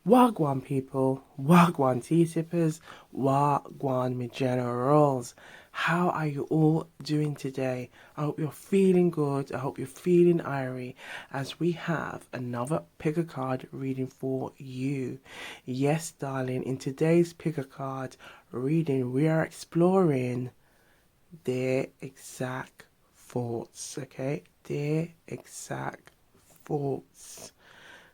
Wagwan people, Wagwan tea sippers, Wagwan me generals. How are you all doing today? I hope you're feeling good. I hope you're feeling irie as we have another pick a card reading for you. Yes, darling, in today's pick a card reading, we are exploring their exact thoughts, okay? Their exact thoughts.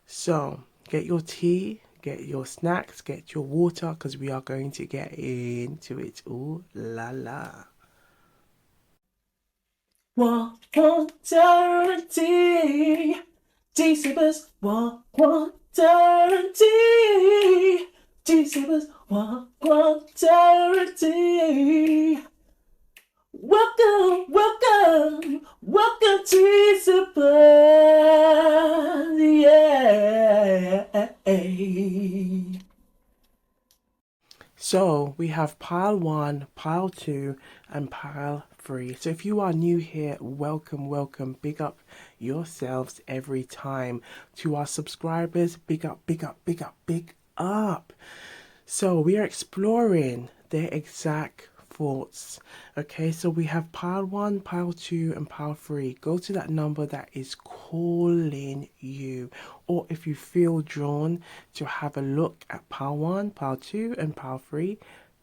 So, get your tea, get your snacks, get your water, because we are going to get into it. Ooh la la. Guarantee. T-Sippers, guarantee. T-Sippers, guarantee. Welcome to Super. Yeah. So we have pile one, pile two, and pile three. So if you are new here, welcome, welcome. Big up yourselves every time. To our subscribers, big up, big up, big up, big up. So we are exploring their exact thoughts. Okay, so we have pile one, pile two, and pile three. Go to that number that is calling you. Or if you feel drawn to have a look at pile one, pile two, and pile three,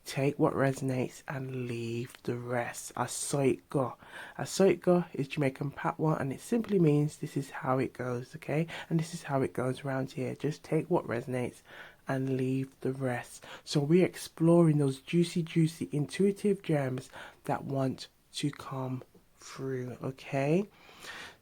take what resonates and leave the rest. I saw it go. I saw it go is Jamaican patois, and it simply means this is how it goes, okay? And this is how it goes around here. Just take what resonates and leave the rest. So we're exploring those juicy, juicy, intuitive gems that want to come through, okay?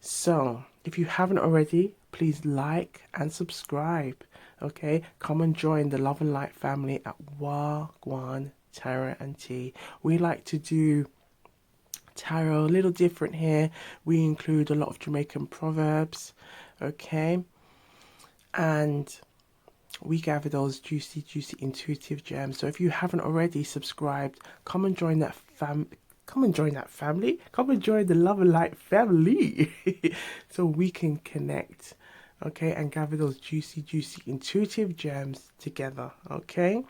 So if you haven't already, please like and subscribe, okay? Come and join the Love and Light family at Gwan, Tarot and Tea. We like to do tarot a little different here. We include a lot of Jamaican proverbs, okay? And we gather those juicy, juicy, intuitive gems. So if you haven't already subscribed, come and join that come and join that family. Come and join the Love and Light family. So we can connect, okay, and gather those juicy, juicy, intuitive gems together, okay?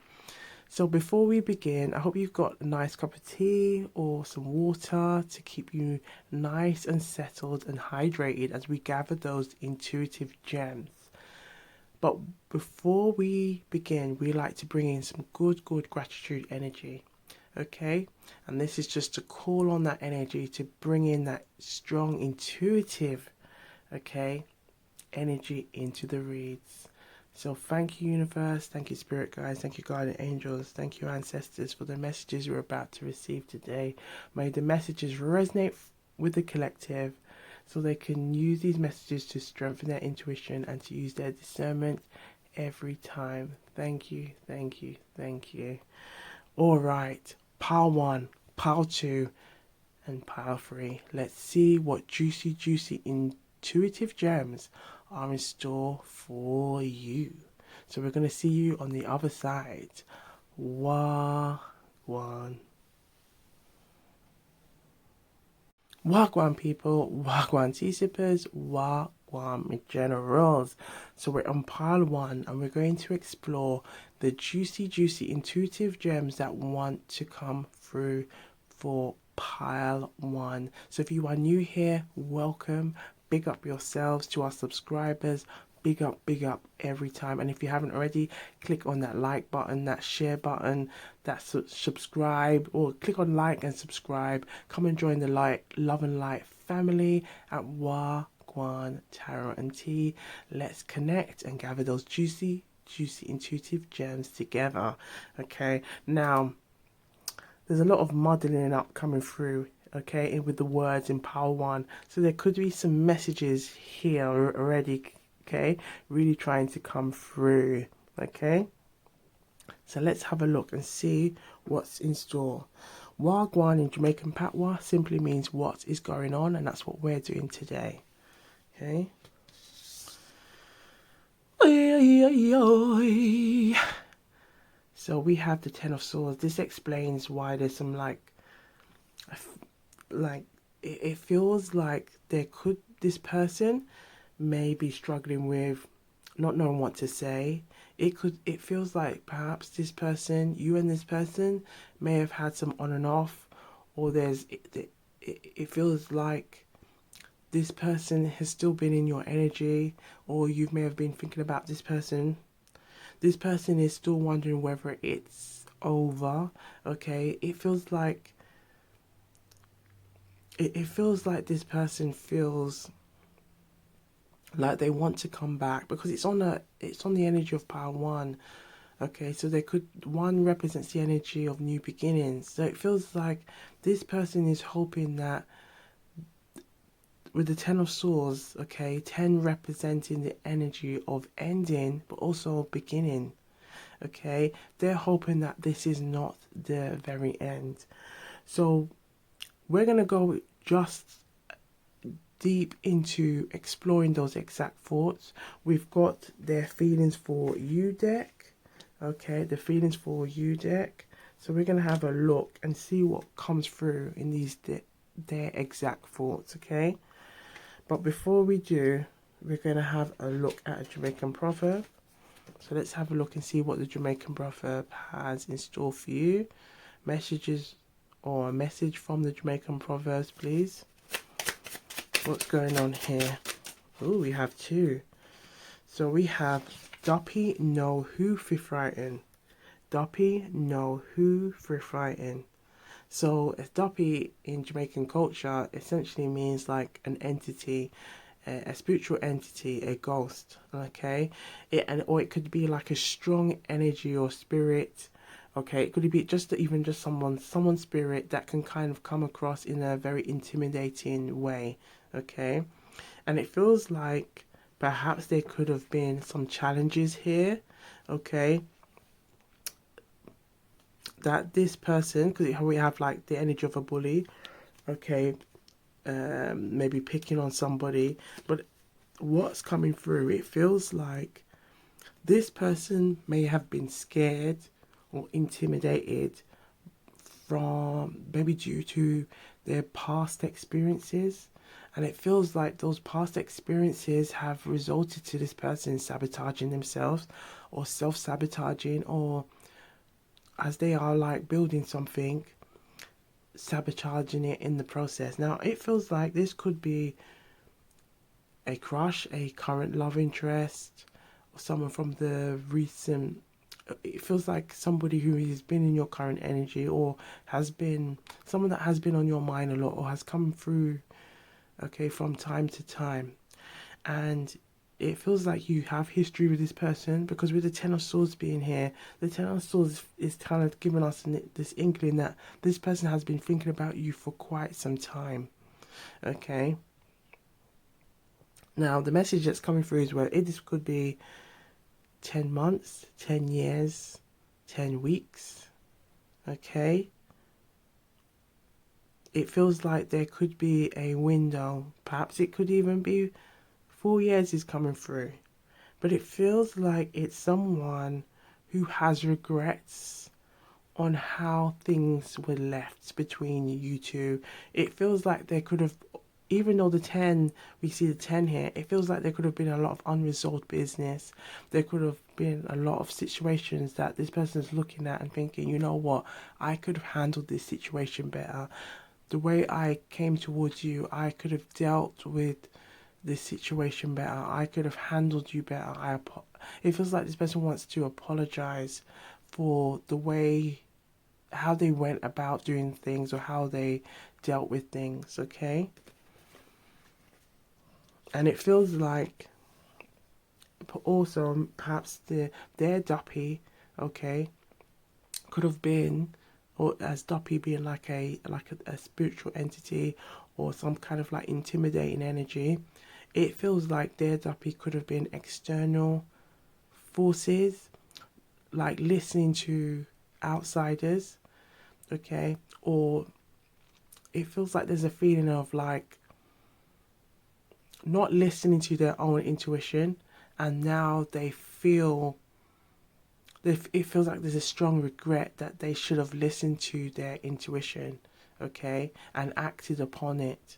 So before we begin, I hope you've got a nice cup of tea or some water to keep you nice and settled and hydrated as we gather those intuitive gems. But before we begin, we like to bring in some good gratitude energy. Okay? And this is just to call on that energy to bring in that strong, intuitive, okay, energy into the reads. So thank you, universe. Thank you, spirit guides. Thank you, guardian angels. Thank you, ancestors, for the messages you're about to receive today. May the messages resonate with the collective, so they can use these messages to strengthen their intuition and to use their discernment every time. Thank you, thank you, thank you. All right, pile one, pile two, and pile three. Let's see what juicy, juicy, intuitive gems are in store for you. So we're going to see you on the other side. One. Wagwan people, Wagwan tea sippers, Wagwan generals. So we're on pile one and we're going to explore the juicy, juicy, intuitive gems that want to come through for pile one. So if you are new here, welcome. Big up yourselves. To our subscribers, big up every time. And if you haven't already, click on that like button, that share button, that subscribe, or click on like and subscribe. Come and join the Love and Light family at Gwan, Tarot and Tea. Let's connect and gather those juicy, juicy, intuitive gems together. Okay, now there's a lot of muddling up coming through, okay, with the words in pile one. So there could be some messages here already, okay, really trying to come through, okay. So let's have a look and see what's in store. Wagwan in Jamaican patois simply means what is going on, and that's what we're doing today, okay. So we have the Ten of Swords. This explains why there's some it feels like this person may be struggling with not knowing what to say. It feels like perhaps this person, you and this person may have had some on and off, or it feels like this person has still been in your energy, or you may have been thinking about this person. This person is still wondering whether it's over. Okay, it feels like this person feels like they want to come back, because it's on the energy of power one. Okay, so one represents the energy of new beginnings. So it feels like this person is hoping that with the Ten of Swords, okay, 10 representing the energy of ending but also beginning. Okay, they're hoping that this is not the very end. So we're gonna go just deep into exploring those exact thoughts. We've got their feelings for you deck. Okay, the feelings for you deck. So we're gonna have a look and see what comes through in their exact thoughts. Okay, but before we do, we're gonna have a look at a Jamaican proverb. So let's have a look and see what the Jamaican proverb has in store for you. Messages or a message from the Jamaican proverbs, please. What's going on here? Oh, we have two. So we have Doppy no who fi frighten. Doppy no who fi frighten. So a Doppy in Jamaican culture essentially means like an entity, a spiritual entity, a ghost. Okay, or it could be like a strong energy or spirit. Okay, it could be even just someone's spirit that can kind of come across in a very intimidating way. Okay, and it feels like perhaps there could have been some challenges here. Okay, that this person, because we have like the energy of a bully. Okay, maybe picking on somebody, but what's coming through, it feels like this person may have been scared or intimidated from maybe due to their past experiences, and it feels like those past experiences have resulted to this person sabotaging themselves or self-sabotaging, or as they are like building something, sabotaging it in the process. Now it feels like this could be a crush, a current love interest, or someone from the recent. It feels like somebody who has been in your current energy, or has been someone that has been on your mind a lot, or has come through, okay, from time to time. And it feels like you have history with this person, because with the Ten of Swords being here, the Ten of Swords is kind of giving us this inkling that this person has been thinking about you for quite some time. Okay. Now, the message that's coming through is, well, this could be 10 months, 10 years, 10 weeks. Okay. It feels like there could be a window. Perhaps it could even be 4 years is coming through. But it feels like it's someone who has regrets on how things were left between you two. It feels like there could have, even though we see the 10 here, it feels like there could have been a lot of unresolved business. There could have been a lot of situations that this person is looking at and thinking, you know what, I could have handled this situation better. The way I came towards you, I could have dealt with this situation better. I could have handled you better. It feels like this person wants to apologize for the way, how they went about doing things, or how they dealt with things. Okay. And it feels like also perhaps their Duppy, okay, could have been, or as Duppy being like a spiritual entity, or some kind of like intimidating energy. It feels like their Duppy could have been external forces, like listening to outsiders, okay, or it feels like there's a feeling of like not listening to their own intuition, and now it feels like there's a strong regret that they should have listened to their intuition, okay, and acted upon it.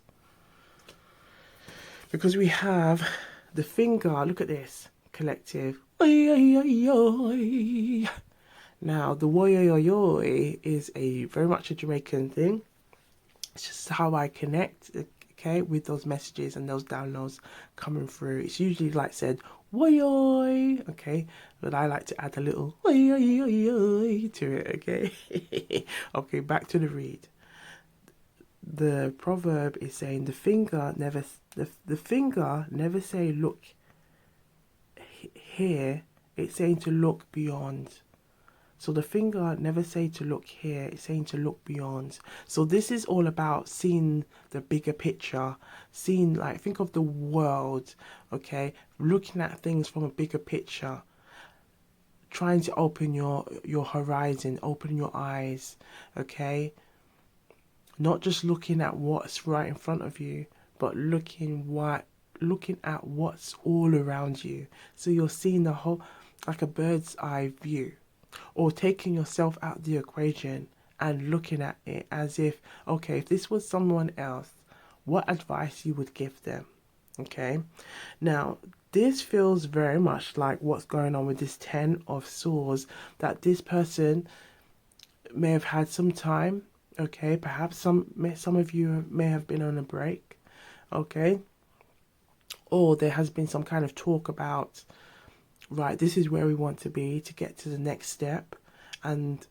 Because we have the finger, look at this, collective. oi, oi, oi, oi. Now, the oi, oi, oi, oi is a very much a Jamaican thing. It's just how I connect, okay, with those messages and those downloads coming through. It's usually like said, oi, oi, okay, but I like to add a little oi, oi, oi, oi to it, okay. Okay, back to the read. The proverb is saying the finger never say look here. It's saying to look beyond. So the finger never say to look here, it's saying to look beyond. So this is all about seeing the bigger picture, seeing, like, think of the world, okay, looking at things from a bigger picture, trying to open your horizon, open your eyes, okay, not just looking at what's right in front of you, but looking at what's all around you. So you're seeing the whole, like a bird's eye view, or taking yourself out of the equation and looking at it as if, okay, if this was someone else, what advice you would give them. Okay, now this feels very much like what's going on with this 10 of swords, that this person may have had some time, okay, perhaps some of you may have been on a break, okay, or there has been some kind of talk about, right, this is where we want to be to get to the next step. And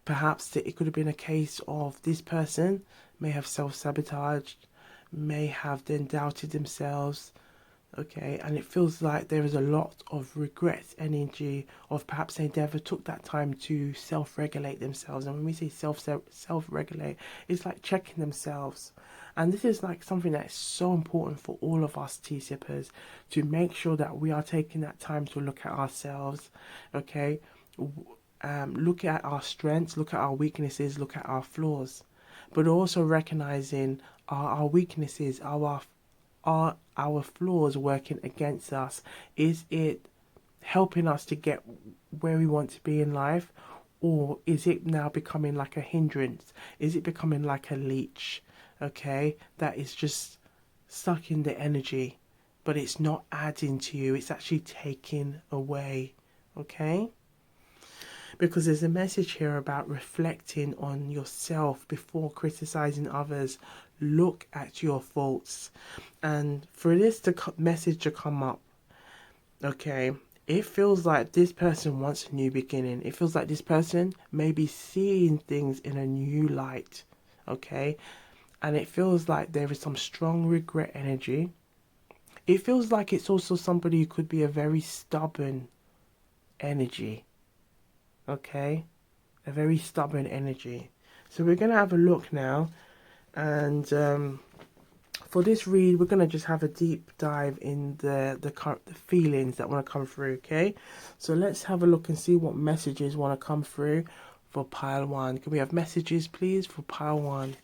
perhaps it could have been a case of this person may have self-sabotaged, may have then doubted themselves, okay, and it feels like there is a lot of regret energy of perhaps they never took that time to self-regulate themselves. And when we say self-regulate, it's like checking themselves. And this is like something that's so important for all of us tea sippers, to make sure that we are taking that time to look at ourselves, okay, look at our strengths, look at our weaknesses, look at our flaws, but also recognizing our weaknesses, are our flaws working against us? Is it helping us to get where we want to be in life? Or is it now becoming like a hindrance? Is it becoming like a leech, okay, that is just sucking the energy, but it's not adding to you, it's actually taking away, okay? Because there's a message here about reflecting on yourself before criticizing others. Look at your faults. And for this message to come up, okay, it feels like this person wants a new beginning. It feels like this person may be seeing things in a new light, okay? And it feels like there is some strong regret energy. It feels like it's also somebody who could be a very stubborn energy, okay? A very stubborn energy. So we're going to have a look now, and for this read we're going to just have a deep dive in the feelings that want to come through, okay? So let's have a look and see what messages want to come through for pile 1. Can we have messages please for pile 1?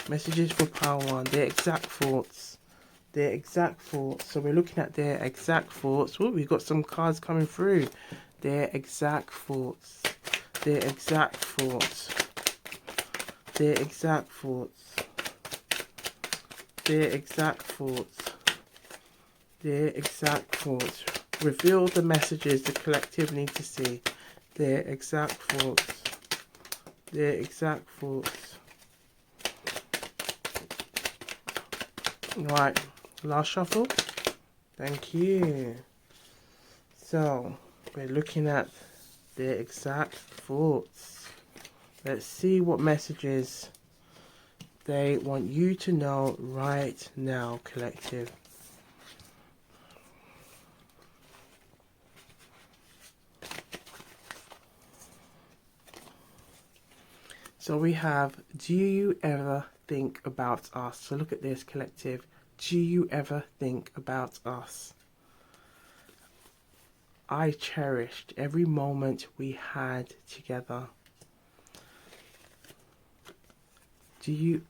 Messages for pile 1, their exact thoughts. Their exact thoughts. So we're looking at their exact thoughts. Oh, we've got some cards coming through. Their exact thoughts. Their exact thoughts. Their exact thoughts. Their exact thoughts. Their exact thoughts. Reveal the messages the collective need to see. Their exact thoughts. Their exact thoughts. Right, last shuffle. Thank you. So we're looking at their exact thoughts. Let's see what messages they want you to know right now, collective. So we have, do you ever think about us? So look at this, collective. Do you ever think about us? I cherished every moment we had together. Do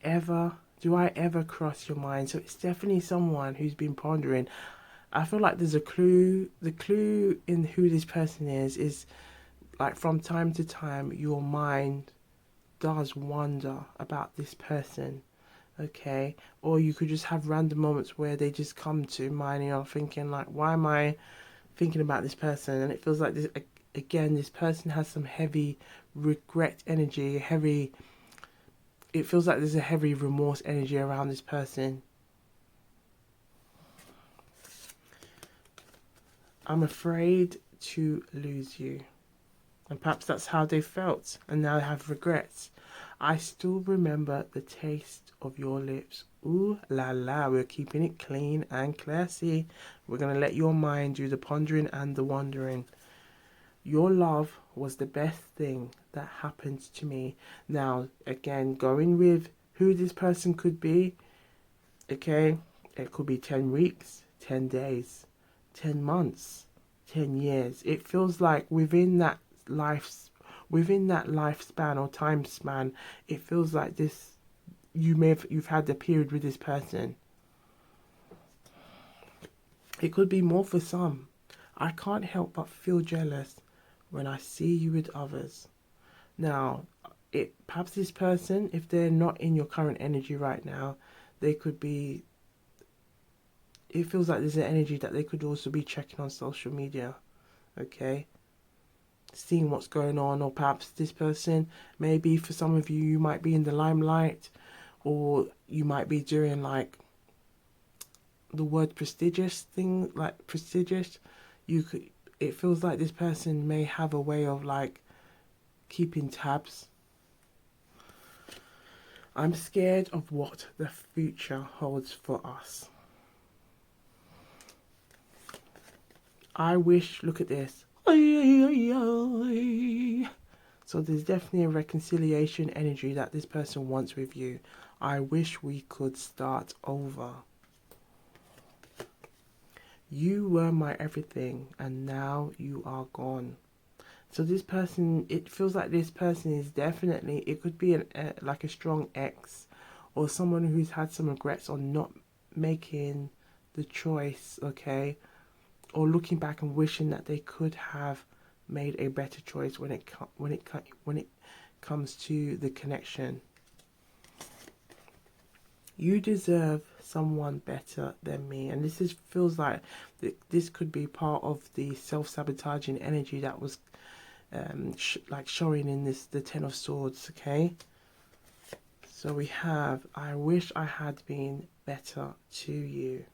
I ever cross your mind? So it's definitely someone who's been pondering. I feel like there's a clue. The clue in who this person is like from time to time your mind does wonder about this person, okay? Or you could just have random moments where they just come to mind and you're thinking like, why am I thinking about this person, and it feels like this again. This person has some heavy regret energy, heavy. It feels like there's a heavy remorse energy around this person. I'm afraid to lose you. And perhaps that's how they felt, and now they have regrets. I still remember the taste of your lips. Ooh la la, we're keeping it clean and classy. We're going to let your mind do the pondering and the wondering. Your love was the best thing that happened to me. Now, again, going with who this person could be, okay? It could be 10 weeks, 10 days, 10 months, 10 years. It feels like within that lifespan or time span, it feels like this you've had the period with this person. It could be more for some. I can't help but feel jealous when I see you with others. Now, perhaps this person, if they're not in your current energy right now, they could be. It feels like there's an energy that they could also be checking on social media, okay? Seeing what's going on, or perhaps this person, maybe for some of you, you might be in the limelight, or you might be doing like the word prestigious thing, like prestigious. It feels like this person may have a way of like keeping tabs. I'm scared of what the future holds for us. I wish, look at this. So there's definitely a reconciliation energy that this person wants with you. I wish we could start over. You were my everything, and now you are gone. So this person, it feels like this person is definitely, it could be like a strong ex, or someone who's had some regrets on not making the choice, okay? Or looking back and wishing that they could have made a better choice when it comes to the connection. You deserve someone better than me, and feels like this could be part of the self-sabotaging energy that was like showing in the Ten of Swords. Okay, so we have, I wish I had been better to you.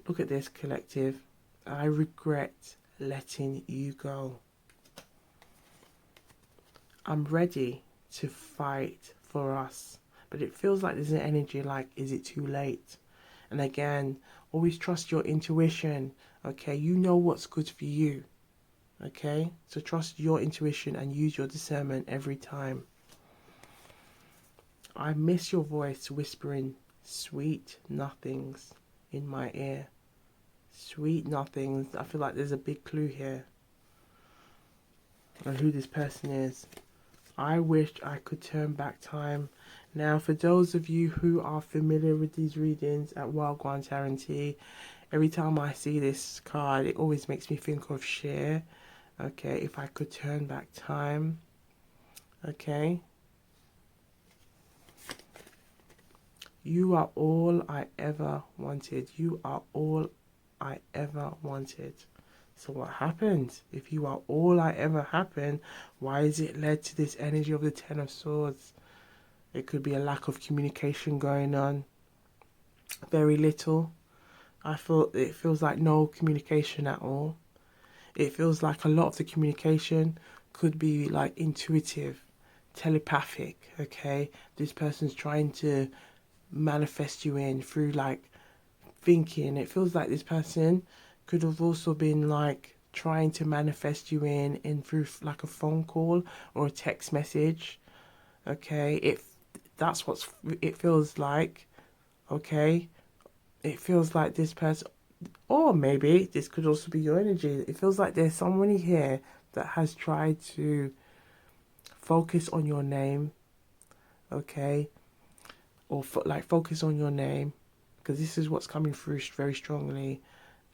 Look at this, collective. I regret letting you go. I'm ready to fight for us. But it feels like there's an energy like, is it too late? And again, always trust your intuition. Okay, you know what's good for you. Okay, so trust your intuition and use your discernment every time. I miss your voice whispering sweet nothings in my ear. Sweet nothings. I feel like there's a big clue here on who this person is. I wish I could turn back time. Now, for those of you who are familiar with these readings at Gwan, every time I see this card, it always makes me think of Cher. Okay, if I could turn back time. Okay. You are all I ever wanted. You are all I ever wanted. So what happens? If you are all I ever happened, why is it led to this energy of the Ten of Swords? It could be a lack of communication going on. Very little. It feels like no communication at all. It feels like a lot of the communication could be like intuitive, telepathic, okay? This person's trying to manifest you in through like thinking. It feels like this person could have also been like trying to manifest you in through like a phone call or a text message. Okay, that's what it feels like. Okay, it feels like this person, or maybe this could also be your energy. It feels like there's somebody here that has tried to focus on your name. Okay, or like focus on your name, because this is what's coming through very strongly,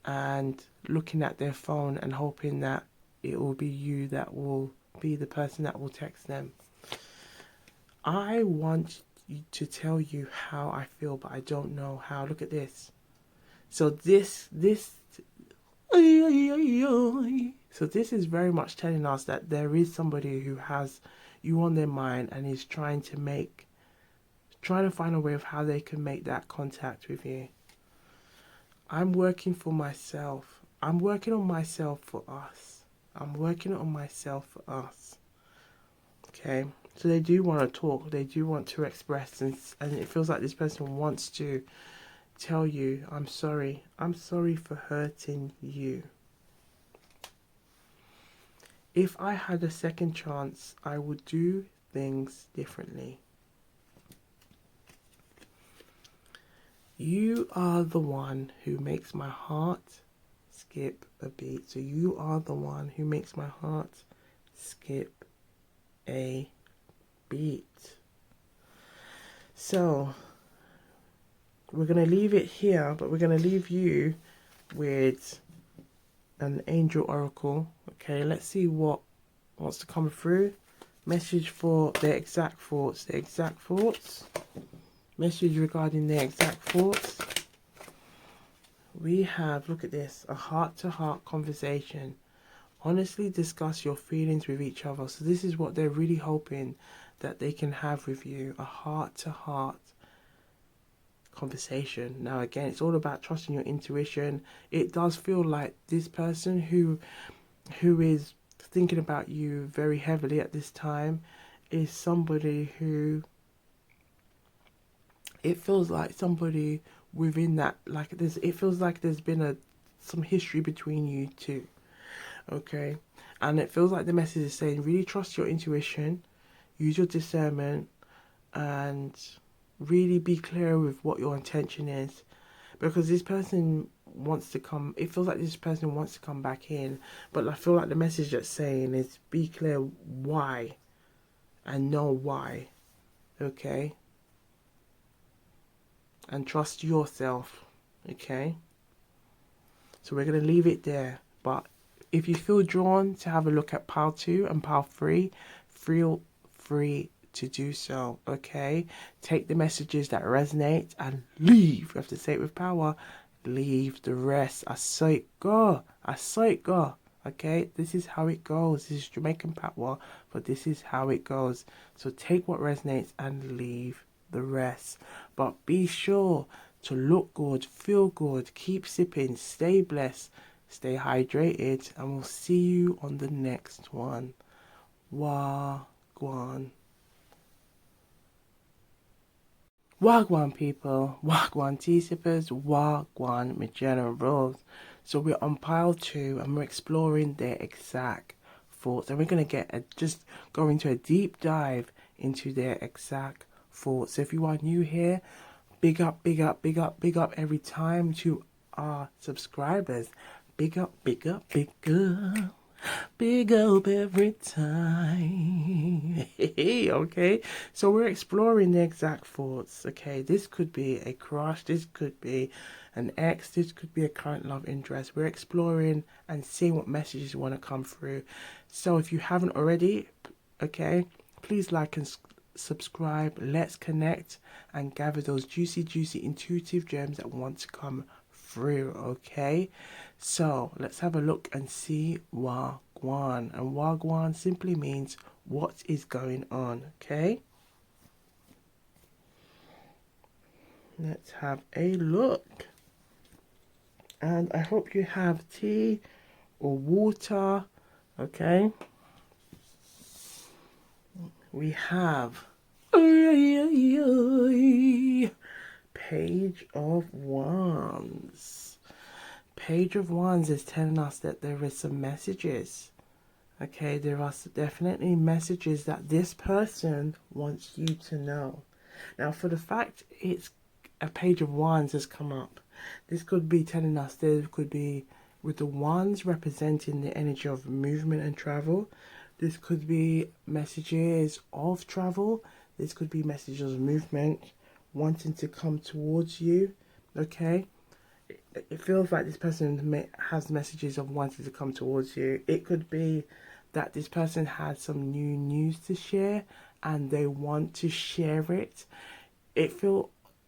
and looking at their phone and hoping that it will be you that will be the person that will text them. I want to tell you how I feel, but I don't know how. Look at this. So this so this is very much telling us that there is somebody who has you on their mind and is trying to find a way of how they can make that contact with you. I'm working for myself. I'm working on myself for us. I'm working on myself for us. Okay, so they do want to talk. They do want to express, and it feels like this person wants to tell you, I'm sorry. I'm sorry for hurting you. If I had a second chance, I would do things differently. You are the one who makes my heart skip a beat. So you are the one who makes my heart skip a beat. So we're going to leave it here, but we're going to leave you with an angel oracle. Okay, let's see what wants to come through. Message for their exact thoughts. Their exact thoughts. Message regarding their exact thoughts. We have, look at this, a heart-to-heart conversation. Honestly discuss your feelings with each other. So this is what they're really hoping that they can have with you. A heart-to-heart conversation. Now again, it's all about trusting your intuition. It does feel like this person who is thinking about you very heavily at this time is somebody who, it feels like somebody within that, like there's, it feels like there's been some history between you two. Okay, and it feels like the message is saying really trust your intuition, use your discernment, and really be clear with what your intention is, because this person wants to come, it feels like this person wants to come back in, but I feel like the message that's saying is be clear why and know why. Okay, and trust yourself. Okay, so we're going to leave it there, but if you feel drawn to have a look at pile 2 and pile 3, feel free to do so. Okay, take the messages that resonate and leave. You have to say it with power. Leave the rest. I saw it go. I saw it go. Okay, this is how it goes. This is Jamaican patois, but this is how it goes. So take what resonates and leave the rest. But be sure to look good, feel good, keep sipping, stay blessed, stay hydrated, and we'll see you on the next one. Gwan. Wagwan people, Wagwan tea sippers, Wagwan my generals. So we're on pile 2 and we're exploring their exact thoughts, and we're going to just go into a deep dive into their exact thoughts. So if you are new here, big up, big up, big up, big up every time to our subscribers. Big up, big up, big up. Big up every time. Okay, so we're exploring the exact thoughts. Okay, this could be a crush, this could be an ex, this could be a current love interest. We're exploring and seeing what messages want to come through. So if you haven't already, okay, please like and subscribe. Let's connect and gather those juicy intuitive gems that want to come through. Okay, so let's have a look and see Wagwan. And Wagwan simply means what is going on. Okay, let's have a look, and I hope you have tea or water. Okay, we have Page of Wands. Page of Wands is telling us that there is some messages. Okay, there are definitely messages that this person wants you to know. Now, for the fact it's a Page of Wands has come up, this could be telling us there could be, with the wands representing the energy of movement and travel, this could be messages of travel. This could be messages of movement, wanting to come towards you. Okay, it feels like this person has messages of wanting to come towards you. It could be that this person has some new news to share and they want to share it. It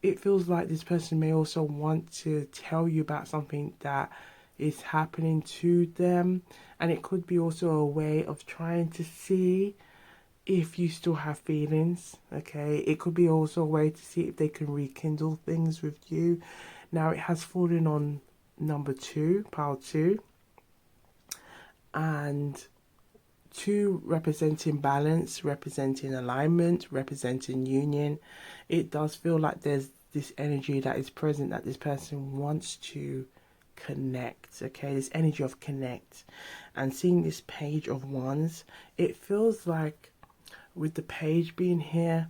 it feels like this person may also want to tell you about something that is happening to them, and it could be also a way of trying to see if you still have feelings. Okay, it could be also a way to see if they can rekindle things with you. Now it has fallen on number 2, pile 2, and 2 representing balance, representing alignment, representing union. It does feel like there's this energy that is present, that this person wants to connect. Okay, this energy of connect. And seeing this page of wands, it feels like with the page being here,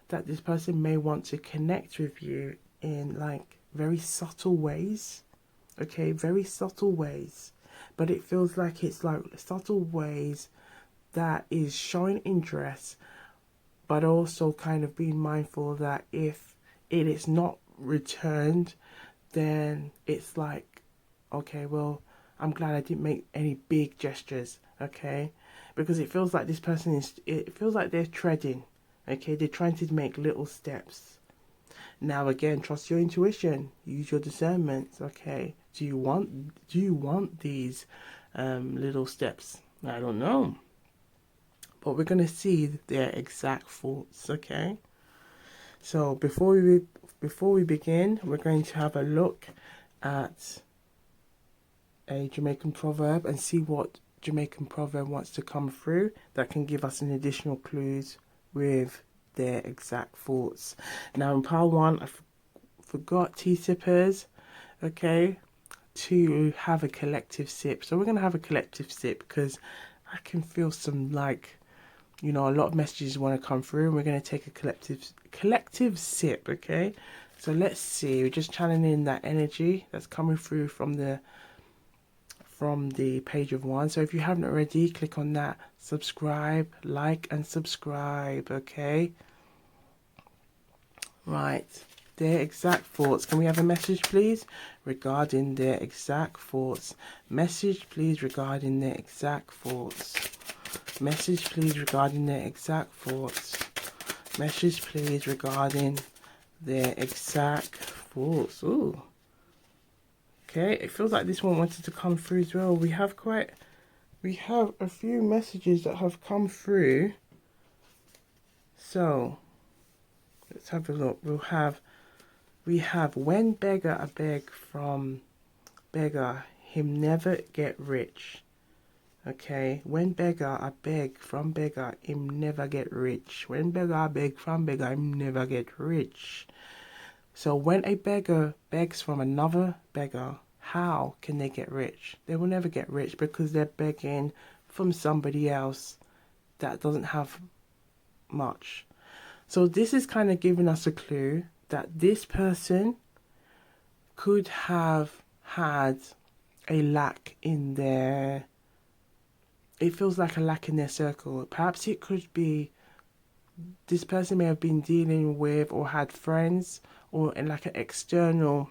that this person may want to connect with you in like very subtle ways. Okay, very subtle ways, but it feels like it's like subtle ways that is showing interest, but also kind of being mindful that if it is not returned, then it's like, okay, well, I'm glad I didn't make any big gestures. Okay, because it feels like this person is, it feels like they're treading. Okay, they're trying to make little steps. Now again, trust your intuition, use your discernment. Okay, do you want these little steps? I don't know, but we're going to see their exact thoughts. Okay, so before we begin, we're going to have a look at a Jamaican proverb and see what Jamaican proverb wants to come through that can give us an additional clues with their exact thoughts. Now in pile 1, I forgot tea sippers, okay, to have a collective sip. So we're going to have a collective sip because I can feel some, like, you know, a lot of messages want to come through, and we're going to take a collective sip. Okay, so let's see, we're just channeling that energy that's coming through from the page of one. So if you haven't already, click on that subscribe, like and subscribe. Okay, right, their exact thoughts. Can we have a message please regarding their exact thoughts? Message please regarding their exact thoughts. Message please regarding their exact thoughts. Message please regarding their exact thoughts. Ooh, okay, it feels like this one wanted to come through as well. We have a few messages that have come through. So let's have a look. We have when beggar a beg from beggar, him never get rich. Okay, when beggar a beg from beggar, him never get rich. When beggar a beg from beggar, him never get rich. So when a beggar begs from another beggar, how can they get rich? They will never get rich because they're begging from somebody else that doesn't have much. So this is kind of giving us a clue that this person could have had a lack in their, it feels like a lack in their circle. Perhaps it could be this person may have been dealing with or had friends or in like an external,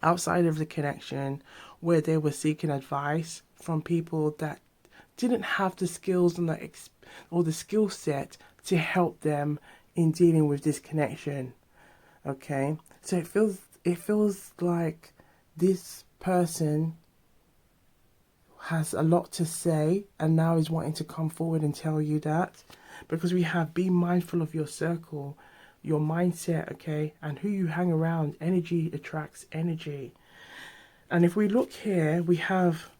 outside of the connection, where they were seeking advice from people that didn't have the skills and the skill set to help them in dealing with this connection. Okay, so it feels like this person has a lot to say and now is wanting to come forward and tell you that, because we have be mindful of your circle, your mindset, okay, and who you hang around. Energy attracts energy. And if we look here, we have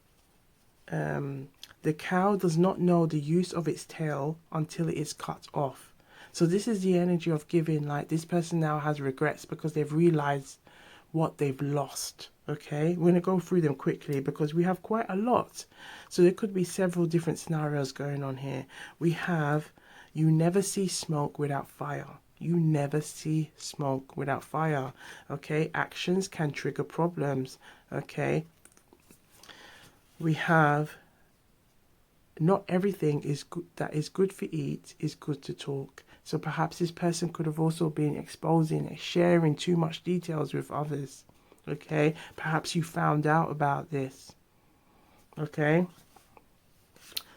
the cow does not know the use of its tail until it is cut off. So this is the energy of giving. Like, this person now has regrets because they've realized what they've lost. Okay, we're going to go through them quickly because we have quite a lot. So there could be several different scenarios going on here. We have, you never see smoke without fire. You never see smoke without fire. Okay, actions can trigger problems. Okay, we have, not everything is good that is good for eat is good to talk. So perhaps this person could have also been exposing and sharing too much details with others. Okay, perhaps you found out about this. Okay,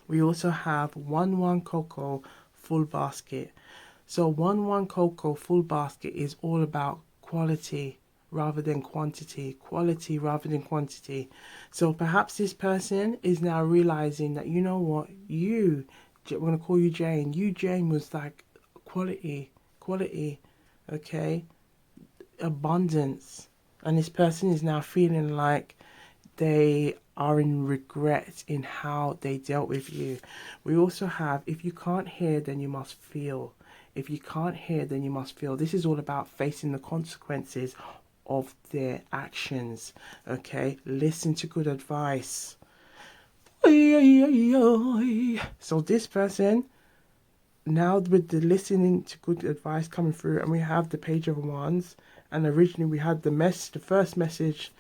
we also have 1-1 cocoa, full basket. So 1-1 cocoa full basket is all about quality rather than quantity. Quality rather than quantity. So perhaps this person is now realizing that, you know what, we're going to call you Jane. You, Jane, was like quality, okay? Abundance. And this person is now feeling like they are in regret in how they dealt with you. We also have, if you can't hear, then you must feel. If you can't hear, then you must feel. This is all about facing the consequences of their actions. Okay? Listen to good advice. So this person, now with the listening to good advice coming through, and we have the Page of Wands, and originally we had the first message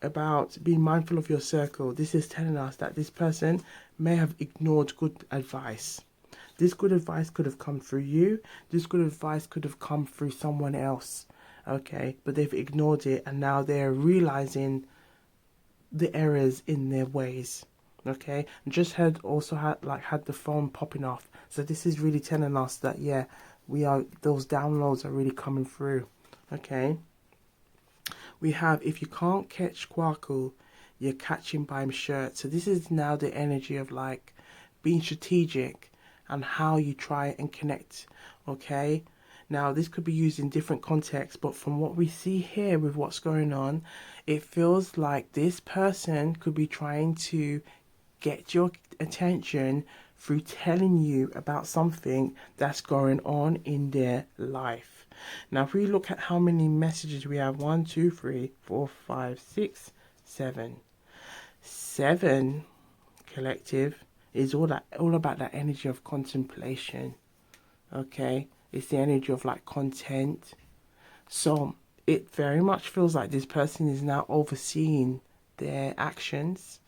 about being mindful of your circle. This is telling us that this person may have ignored good advice. This good advice could have come through you. This good advice could have come through someone else. Okay, but they've ignored it, and now they're realizing the errors in their ways. Okay, and just had the phone popping off. So this is really telling us that those downloads are really coming through. Okay. We have, if you can't catch Kwaku, you're catching by his shirt. So this is now the energy of like being strategic and how you try and connect. Okay. Now this could be used in different contexts, but from what we see here with what's going on, it feels like this person could be trying to get your attention through telling you about something that's going on in their life. Now, if we look at how many messages we have, 1, 2, 3, 4, 5, 6, 7. 7 collective is all about that energy of contemplation. Okay, it's the energy of like content. So it very much feels like this person is now overseeing their actions,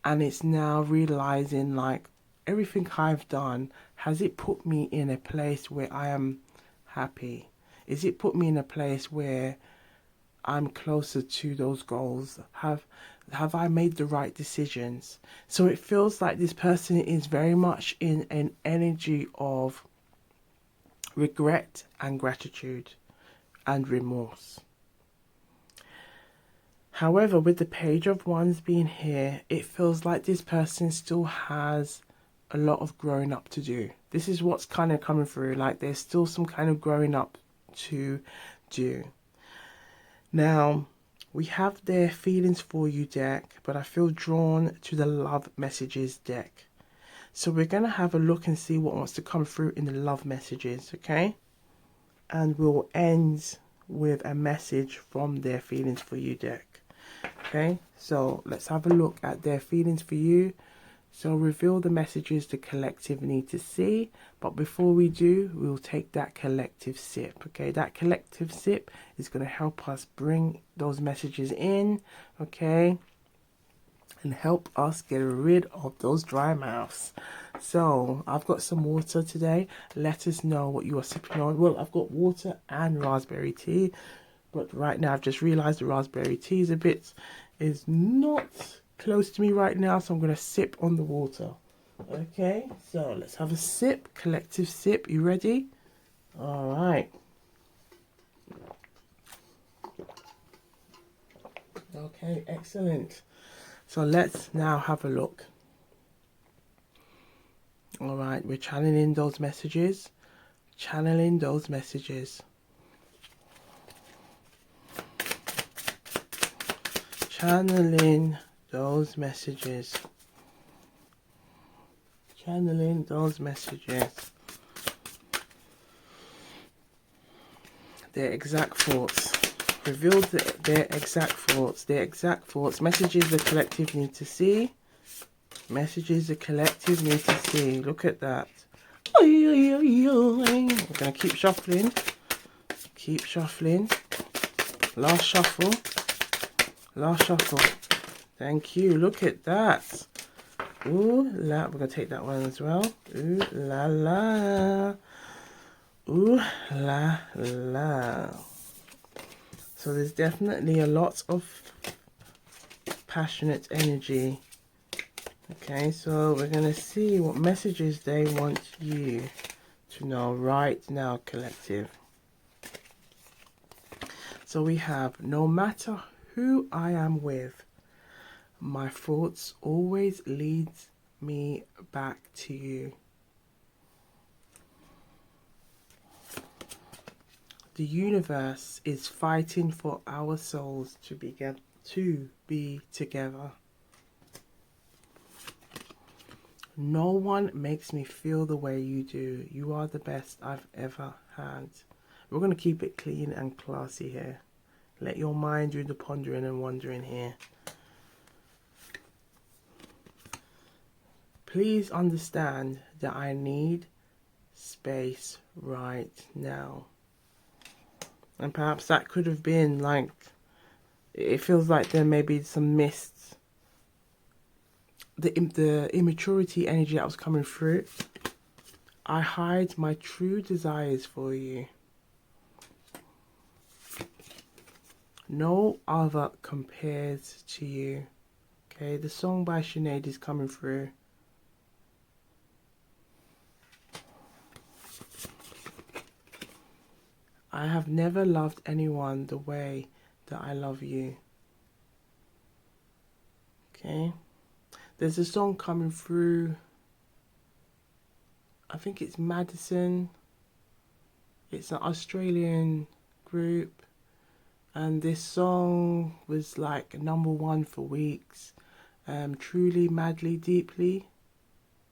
and it's now realizing like everything I've done, has it put me in a place where I am happy? Is it put me in a place where I'm closer to those goals? Have I made the right decisions? So it feels like this person is very much in an energy of regret and gratitude and remorse. However, with the Page of Wands being here, it feels like this person still has a lot of growing up to do. This is what's kind of coming through, like there's still some kind of growing up to do. Now, we have their feelings for you deck, but I feel drawn to the love messages deck. So we're going to have a look and see what wants to come through in the love messages, okay? And we'll end with a message from their feelings for you deck. Okay, so let's have a look at their feelings for you. So reveal the messages the collective need to see. But before we do, we'll take that collective sip. Okay, that collective sip is going to help us bring those messages in. Okay, and help us get rid of those dry mouths. So I've got some water today. Let us know what you are sipping on. Well, I've got water and raspberry tea. But right now I've just realized the raspberry tea is not close to me right now, so I'm going to sip on the water. Okay, so let's have a sip, collective sip. You ready? All right. Okay, excellent. So let's now have a look. All right, we're channeling those messages. Channeling those messages. Channeling those messages. Channeling those messages. Their exact thoughts. Reveal their exact thoughts. Their exact thoughts. Messages the collective need to see. Messages the collective need to see. Look at that. We're going to keep shuffling. Keep shuffling. Last shuffle. Last shuffle. Thank you. Look at that. Ooh la. We're going to take that one as well. Ooh la la. Ooh la la. So there's definitely a lot of passionate energy. Okay, so we're going to see what messages they want you to know right now, collective. So we have, no matter who I am with, my thoughts always lead me back to you. The universe is fighting for our souls to be together. No one makes me feel the way you do. You are the best I've ever had. We're going to keep it clean and classy here. Let your mind do the pondering and wondering here. Please understand that I need space right now. And perhaps that could have been like, it feels like there may be some missed, the immaturity energy that was coming through. I hide my true desires for you. No other compares to you. Okay, the song by Sinead is coming through. I have never loved anyone the way that I love you. Okay, there's a song coming through. I think it's Madison. It's an Australian group. And this song was like #1 for weeks. Truly, madly, deeply.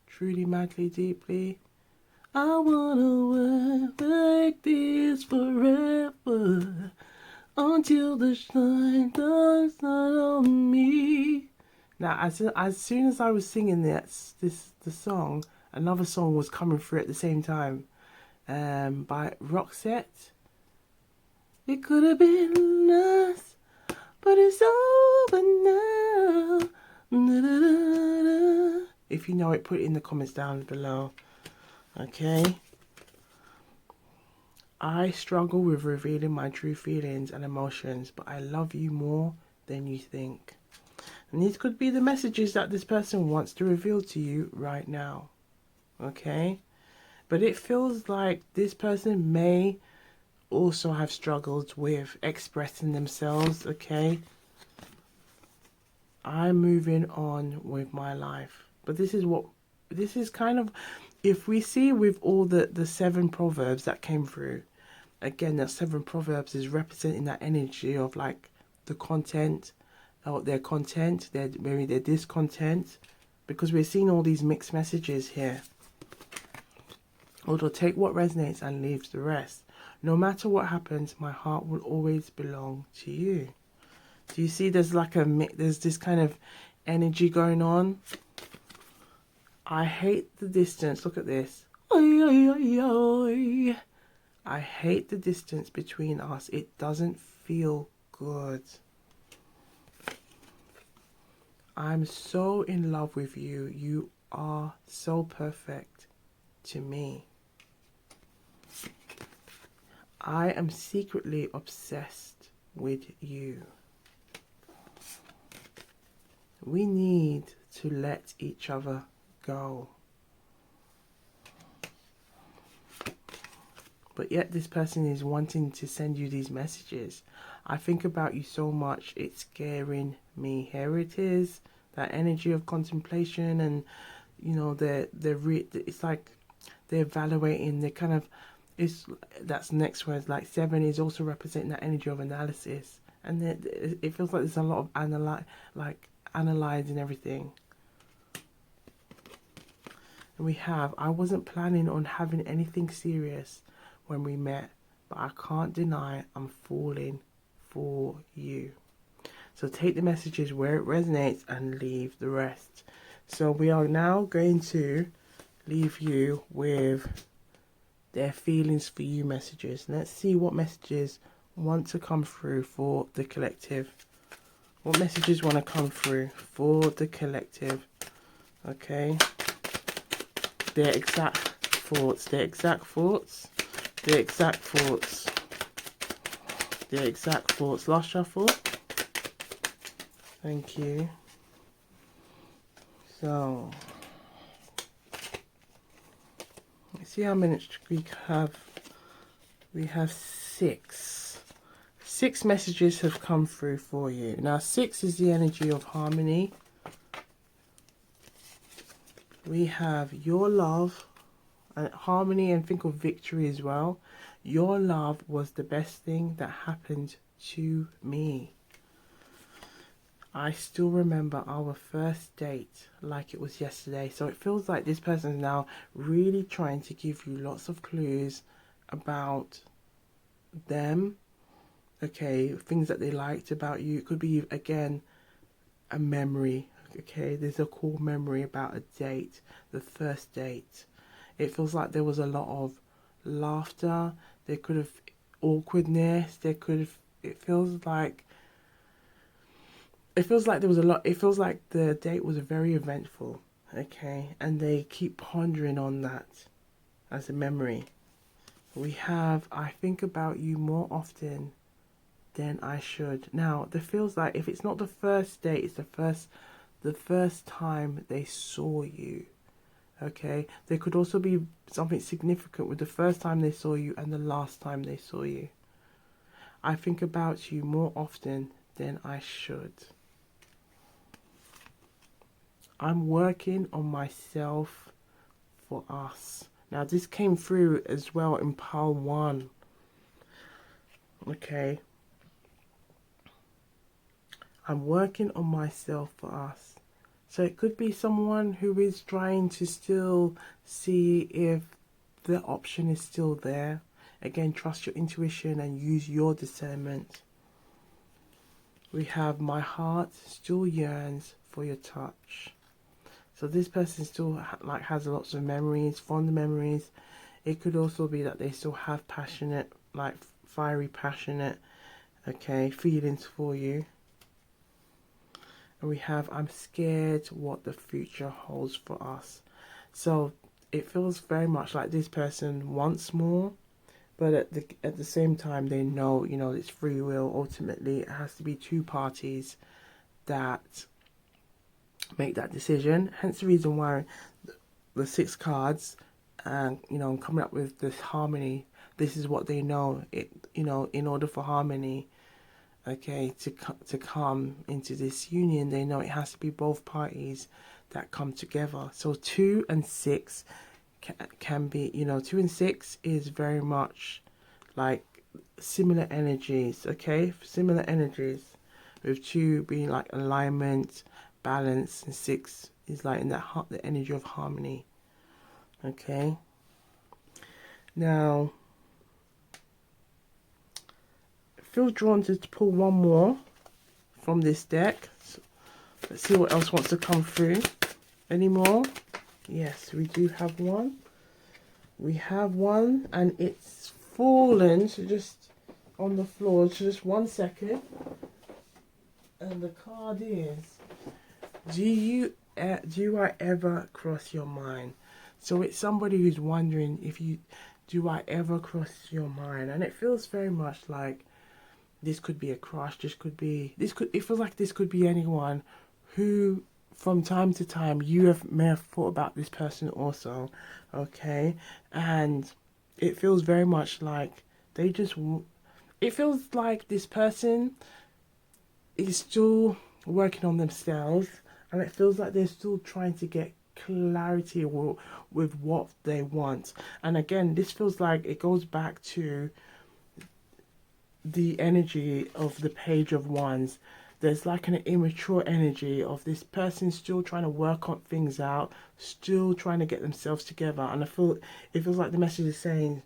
Truly, madly, deeply. I wanna work like this forever until the shine does not on me. Now, as soon as I was singing the song, another song was coming through at the same time, by Roxette. It could have been us, but it's over now. Da, da, da, da. If you know it, put it in the comments down below. Okay. I struggle with revealing my true feelings and emotions, but I love you more than you think. And these could be the messages that this person wants to reveal to you right now. Okay. But it feels like this person may also have struggled with expressing themselves. Okay, I'm moving on with my life. But this is kind of, if we see with all the 7 proverbs that came through, again, that 7 proverbs is representing that energy of like the content, or their content, maybe their discontent, because we're seeing all these mixed messages here. Although take what resonates and leaves the rest. No matter what happens, my heart will always belong to you. Do you see there's like there's this kind of energy going on? I hate the distance. Look at this. I hate the distance between us. It doesn't feel good. I'm so in love with you. You are so perfect to me. I am secretly obsessed with you. We need to let each other go. But yet this person is wanting to send you these messages. I think about you so much, it's scaring me. Here it is, that energy of contemplation, and you know, it's like they're evaluating, they're kind of, that's next word, like 7 is also representing that energy of analysis, and it feels like there's a lot of analyzing everything. And we have, I wasn't planning on having anything serious when we met, but I can't deny I'm falling for you. So take the messages where it resonates and leave the rest. So we are now going to leave you with their feelings for you messages. Let's see what messages want to come through for the collective. What messages want to come through for the collective? Okay. Their exact thoughts. Their exact thoughts. Their exact thoughts. Their exact thoughts. Last shuffle. Thank you. So let's see how many we have. We have 6. 6 messages have come through for you. Now 6 is the energy of harmony. We have your love and harmony, and think of victory as well. Your love was the best thing that happened to me. I still remember our first date like it was yesterday. So it feels like this person is now really trying to give you lots of clues about them. Okay, things that they liked about you. It could be, again, a memory. Okay, there's a core memory about a date, the first date. It feels like there was a lot of laughter. There could have awkwardness. There could have. It feels like there was a lot. It feels like the date was very eventful. Okay, and they keep pondering on that as a memory. We have, I think about you more often than I should. Now, it feels like if it's not the first date, it's the first time they saw you. Okay, there could also be something significant with the first time they saw you and the last time they saw you. I think about you more often than I should. I'm working on myself for us. Now this came through as well in pile 1. Okay. I'm working on myself for us. So it could be someone who is trying to still see if the option is still there. Again, trust your intuition and use your discernment. We have my heart still yearns for your touch. So this person still has lots of memories, fond memories. It could also be that they still have passionate, like fiery, passionate, okay, feelings for you. And we have, I'm scared what the future holds for us. So it feels very much like this person wants more, but at the same time they know, it's free will. Ultimately, it has to be 2 parties that make that decision. Hence the reason why the 6 cards, and I'm coming up with this harmony. This is what they know. In order for harmony, okay, to come into this union, they know it has to be both parties that come together. So 2 and 6 can be, 2 and 6 is very much like similar energies, okay? Similar energies, with 2 being like alignment, balance, and 6 is like in that the energy of harmony, okay? Now, feel drawn to pull one more from this deck. So let's see what else wants to come through. Any more? Yes, we do have one. We have one, and it's fallen, so just on the floor. So just 1 second. And the card is, do I ever cross your mind? So it's somebody who's wondering do I ever cross your mind? And it feels very much like this could be a crush. It feels like this could be anyone who, from time to time, may have thought about this person also, okay? And it feels very much like it feels like this person is still working on themselves, and it feels like they're still trying to get clarity with what they want. And again, this feels like it goes back to the energy of the Page of Wands. There's like an immature energy of this person still trying to work on things out, still trying to get themselves together. And it feels like the message is saying,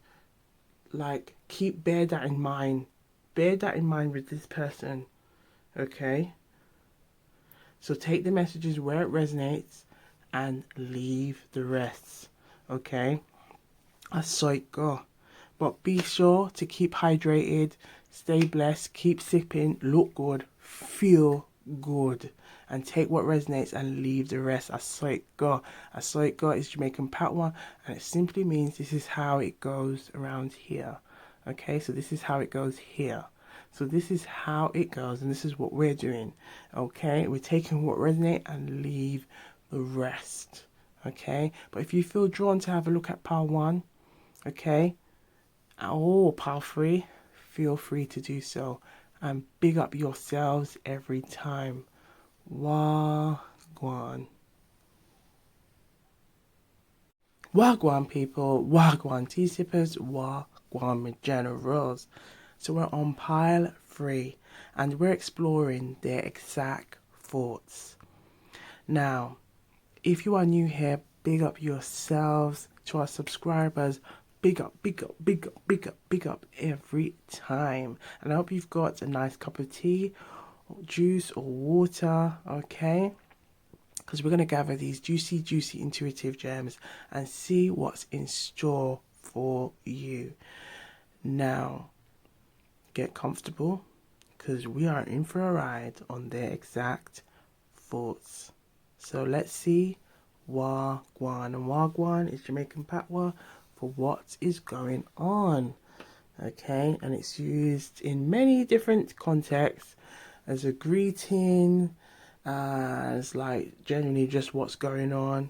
like, bear that in mind. Bear that in mind with this person, okay? So take the messages where it resonates and leave the rest, okay? That's so it go. But be sure to keep hydrated, stay blessed, keep sipping, look good, feel good, and take what resonates and leave the rest. I saw it go. I saw it go is Jamaican Patwa, and it simply means this is how it goes around here. Okay, so this is how it goes here. So this is how it goes, and this is what we're doing. Okay, we're taking what resonates and leave the rest. Okay, but if you feel drawn to have a look at pile 1, Okay? Oh, pile free, feel free to do so. And big up yourselves every time. Wagwan. Wagwan people, Wagwan tea sippers, Wagwan generals. So we're on pile 3 and we're exploring their exact thoughts. Now, if you are new here, big up yourselves. To our subscribers, big up, big up, big up, big up, big up every time. And I hope you've got a nice cup of tea, or juice, or water, okay? Because we're going to gather these juicy, juicy, intuitive gems and see what's in store for you. Now, get comfortable because we are in for a ride on their exact thoughts. So let's see. Wagwan. And Wagwan is Jamaican patois for what is going on. Okay, and it's used in many different contexts as a greeting, as like generally just what's going on.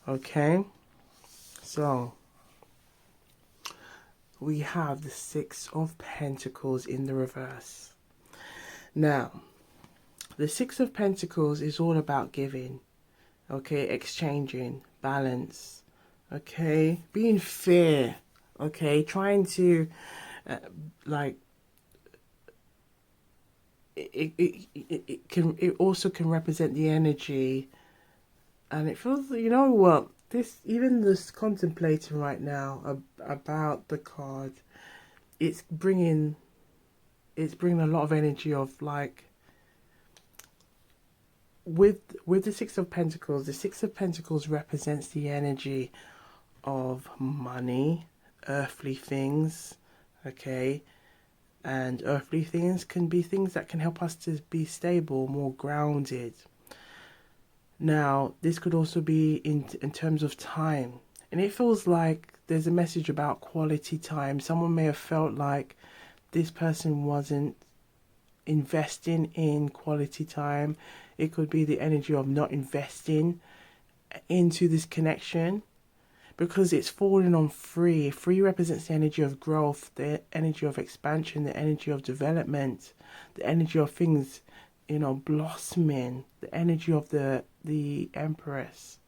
Okay, so we have the 6 of Pentacles in the reverse. Now, the 6 of Pentacles is all about giving, okay, exchanging, balance, okay, being fair, okay, trying to like it also can represent the energy, and it feels, you know what, this, even this contemplating right now about the card, it's bringing a lot of energy of like with the 6 of Pentacles. The 6 of Pentacles represents the energy of money, earthly things, okay, and earthly things can be things that can help us to be stable, more grounded. Now, this could also be in terms of time, and it feels like there's a message about quality time. Someone may have felt like this person wasn't investing in quality time. It could be the energy of not investing into this connection because it's falling on 3. 3 represents the energy of growth, the energy of expansion, the energy of development, the energy of things, you know, blossoming, the energy of the Empress.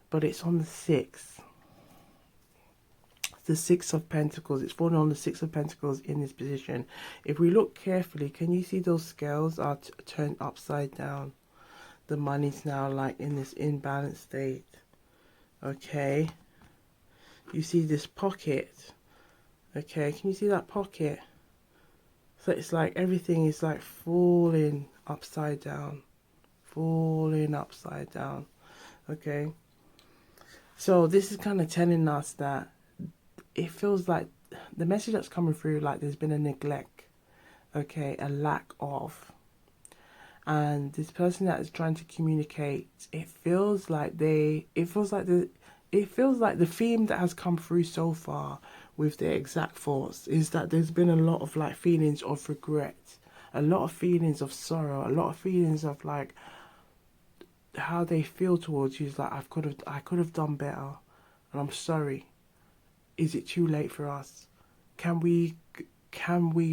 But it's on the 6th. The 6 of Pentacles. It's falling on the 6 of Pentacles in this position. If we look carefully, can you see those scales are turned upside down? The money's now like in this imbalanced state. Okay. You see this pocket. Okay, can you see that pocket? So it's like everything is like falling upside down. Falling upside down. Okay. So this is kind of telling us that it feels like the message that's coming through, like there's been a neglect, okay, a lack of. And this person that is trying to communicate, it feels like the theme that has come through so far with their exact thoughts is that there's been a lot of like feelings of regret, a lot of feelings of sorrow, a lot of feelings of like how they feel towards you is like I could have done better, and I'm sorry. Is it too late for us? Can we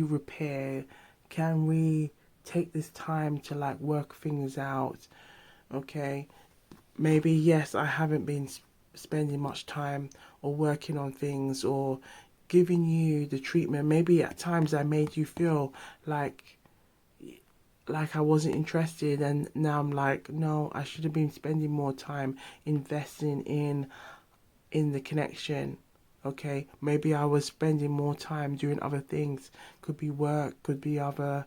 repair? Can we take this time to like work things out? Okay, maybe yes, I haven't been spending much time or working on things or giving you the treatment. Maybe at times I made you feel like I wasn't interested, and now I'm like, no, I should have been spending more time investing in the connection. Okay, maybe I was spending more time doing other things. Could be work, could be other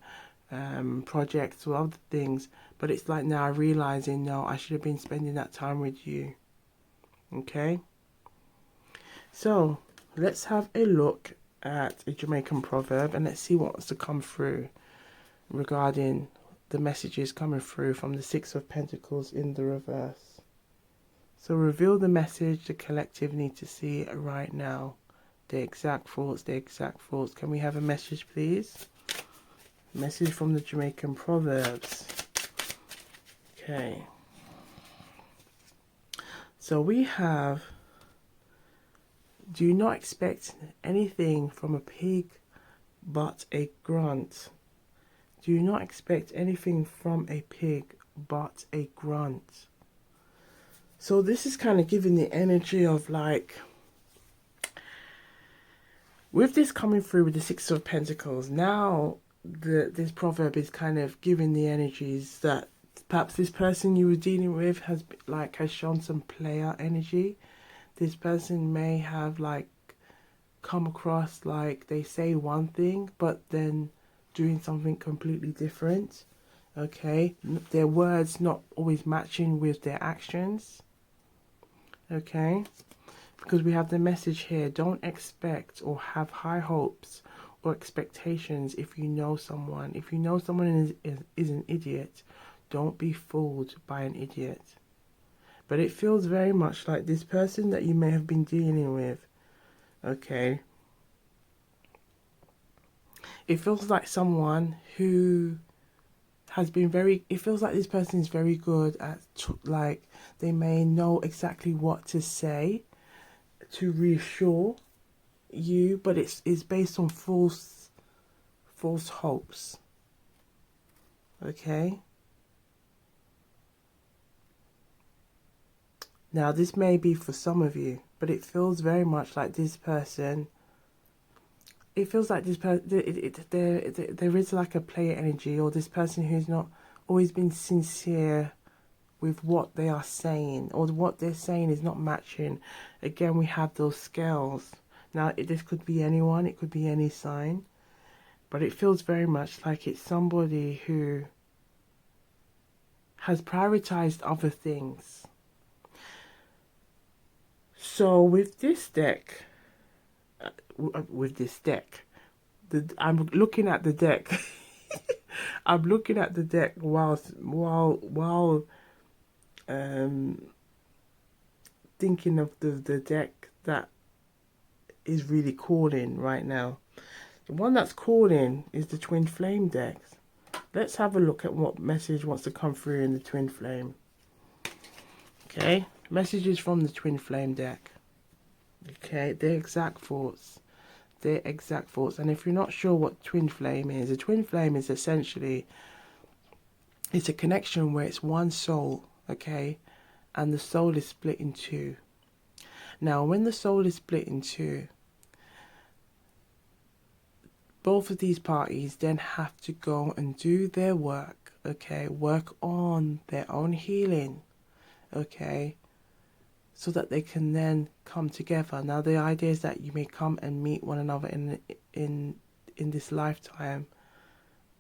projects or other things. But it's like now realizing, no, I should have been spending that time with you. Okay, so let's have a look at a Jamaican proverb and let's see what's to come through regarding the messages coming through from the 6 of Pentacles in the reverse. So reveal the message the collective need to see right now. The exact thoughts, the exact thoughts. Can we have a message, please? Message from the Jamaican proverbs. Okay. So we have Do not expect anything from a pig but a grunt. Do not expect anything from a pig but a grunt. So this is kind of giving the energy of like, with this coming through with the Six of Pentacles, now this proverb is kind of giving the energies that perhaps this person you were dealing with has shown some player energy. This person may have like come across like they say one thing but then doing something completely different. Okay, their words not always matching with their actions. Okay, because we have the message here: don't expect or have high hopes or expectations if you know someone. If you know someone is an idiot, don't be fooled by an idiot. But it feels very much like this person that you may have been dealing with, okay, it feels like someone who has been very, it feels like this person is very good at, like, they may know exactly what to say to reassure you, but it's based on false hopes. Okay. Now this may be for some of you, but it feels very much like this person. It feels like this person, there is like a player energy, or this person who's not always been sincere with what they are saying, or what they're saying is not matching. Again, we have those scales. Now, this could be anyone, it could be any sign, but it feels very much like it's somebody who has prioritized other things. So with this deck, I'm looking at the deck. I'm looking at the deck while thinking of the deck that is really calling right now. The one that's calling is the Twin Flame deck. Let's have a look at what message wants to come through in the Twin Flame. Okay, messages from the Twin Flame deck. Okay, their exact thoughts. And if you're not sure what Twin Flame is, a Twin Flame is essentially, it's a connection where it's one soul, okay, and the soul is split in two. Now, when the soul is split in two, both of these parties then have to go and do their work, okay, work on their own healing, okay, so that they can then come together. Now, the idea is that you may come and meet one another in this lifetime,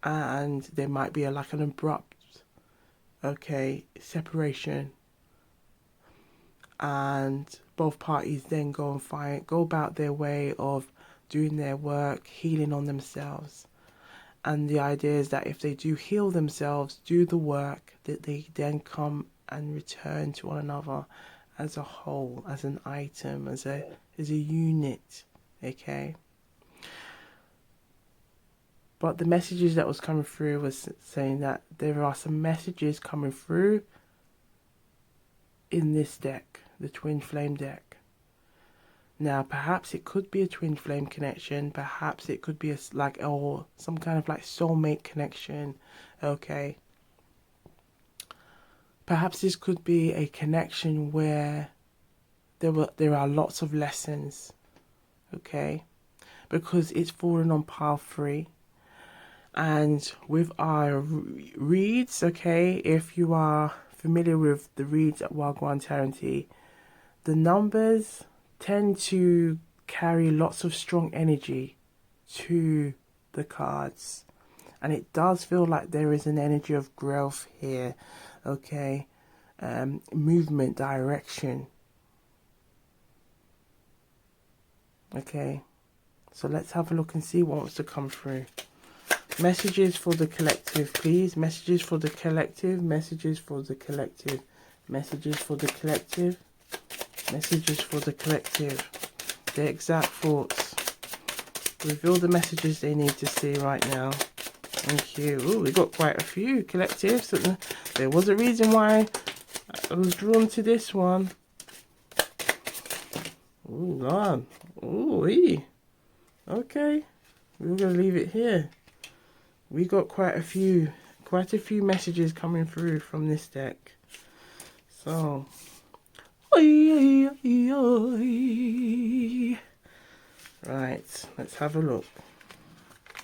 and there might be like an abrupt, okay, separation, and both parties then go about their way of doing their work, healing on themselves. And the idea is that if they do heal themselves, do the work, that they then come and return to one another as a whole, as an item, as a unit, okay? But the messages that was coming through was saying that there are some messages coming through in this deck, the Twin Flame deck. Now, perhaps it could be a twin flame connection. Perhaps it could be some kind of like soulmate connection, okay? Perhaps this could be a connection where there are lots of lessons, okay? Because it's fallen on pile 3. And with our reads, okay, if you are familiar with the reads at Gwan, the numbers tend to carry lots of strong energy to the cards. And it does feel like there is an energy of growth here, okay? Movement, direction. Okay, so let's have a look and see what wants to come through. Messages for the collective, please. Messages for the collective. Messages for the collective. Messages for the collective. Messages for the collective. Their exact thoughts. Reveal the messages they need to see right now. Thank you. Oh, we got quite a few collectives. There was a reason why I was drawn to this one. Ooh, God. Ooh, okay. We're gonna leave it here. We got quite a few messages coming through from this deck. So, right, let's have a look.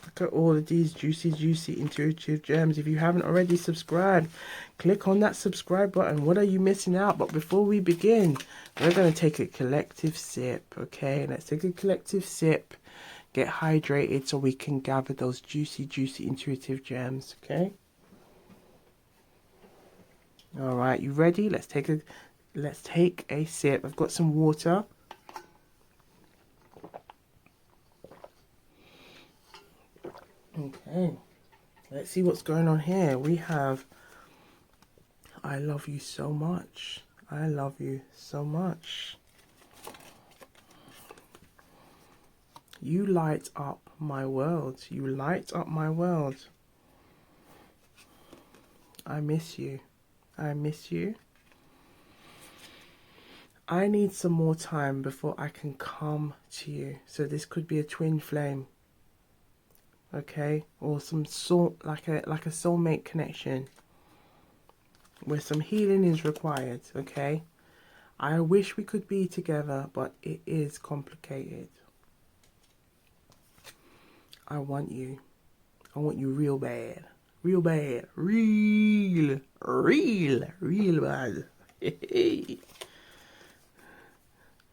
Look at all of these juicy intuitive gems. If you haven't already subscribed, click on that subscribe button. What are you missing out? But before we begin, we're going to take a collective sip, okay? Let's take a collective sip, get hydrated so we can gather those juicy intuitive gems, okay? All right, you ready? Let's take a sip. I've got some water. Okay, let's see what's going on here. We have, I love you so much. I love you so much. You light up my world. You light up my world. I miss you. I miss you. I need some more time before I can come to you. So this could be a twin flame. Okay, or some sort like a soulmate connection where some healing is required. Okay, I wish we could be together, but it is complicated. I want you real bad, real bad, real bad.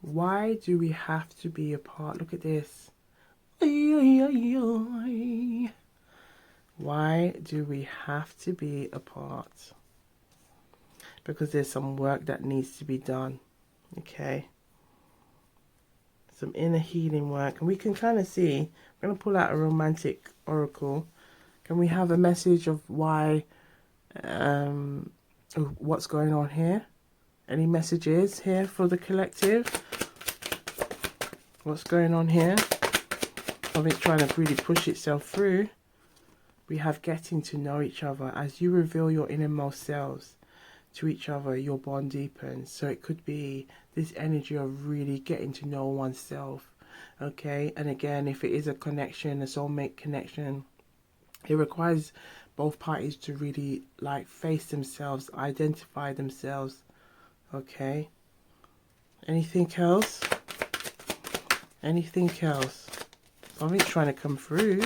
Why do we have to be apart? Look at this. Why do we have to be apart? Because there's some work that needs to be done. Okay. Some inner healing work. And we can kind of see, I'm going to pull out a romantic oracle. Can we have a message of why, what's going on here? Any messages here for the collective? What's going on here? Something trying to really push itself through. We have getting to know each other. As you reveal your innermost selves to each other, your bond deepens. So it could be this energy of really getting to know oneself. Okay, and again, if it is a connection, a soulmate connection, it requires both parties to really like face themselves, identify themselves. Okay, anything else? Anything else? Something's trying to come through.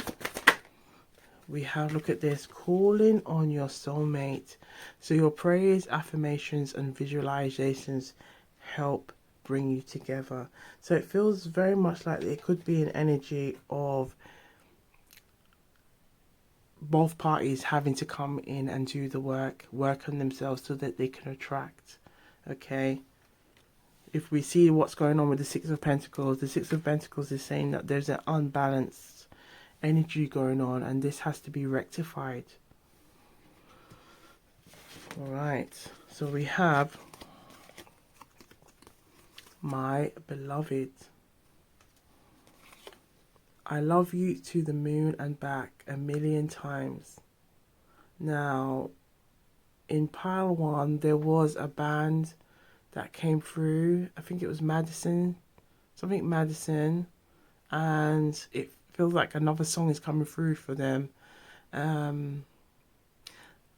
We have, look at this, calling on your soulmate. So your prayers, affirmations and visualizations help bring you together. So it feels very much like it could be an energy of both parties having to come in and do the work on themselves so that they can attract. Okay, if we see what's going on with the Six of Pentacles, the Six of Pentacles is saying that there's an unbalanced energy going on and this has to be rectified. All right, so we have my beloved. I love you to the moon and back 1,000,000 times. Now, in pile 1, there was a band that came through. I think it was Madison, something Madison, and it feels like another song is coming through for them.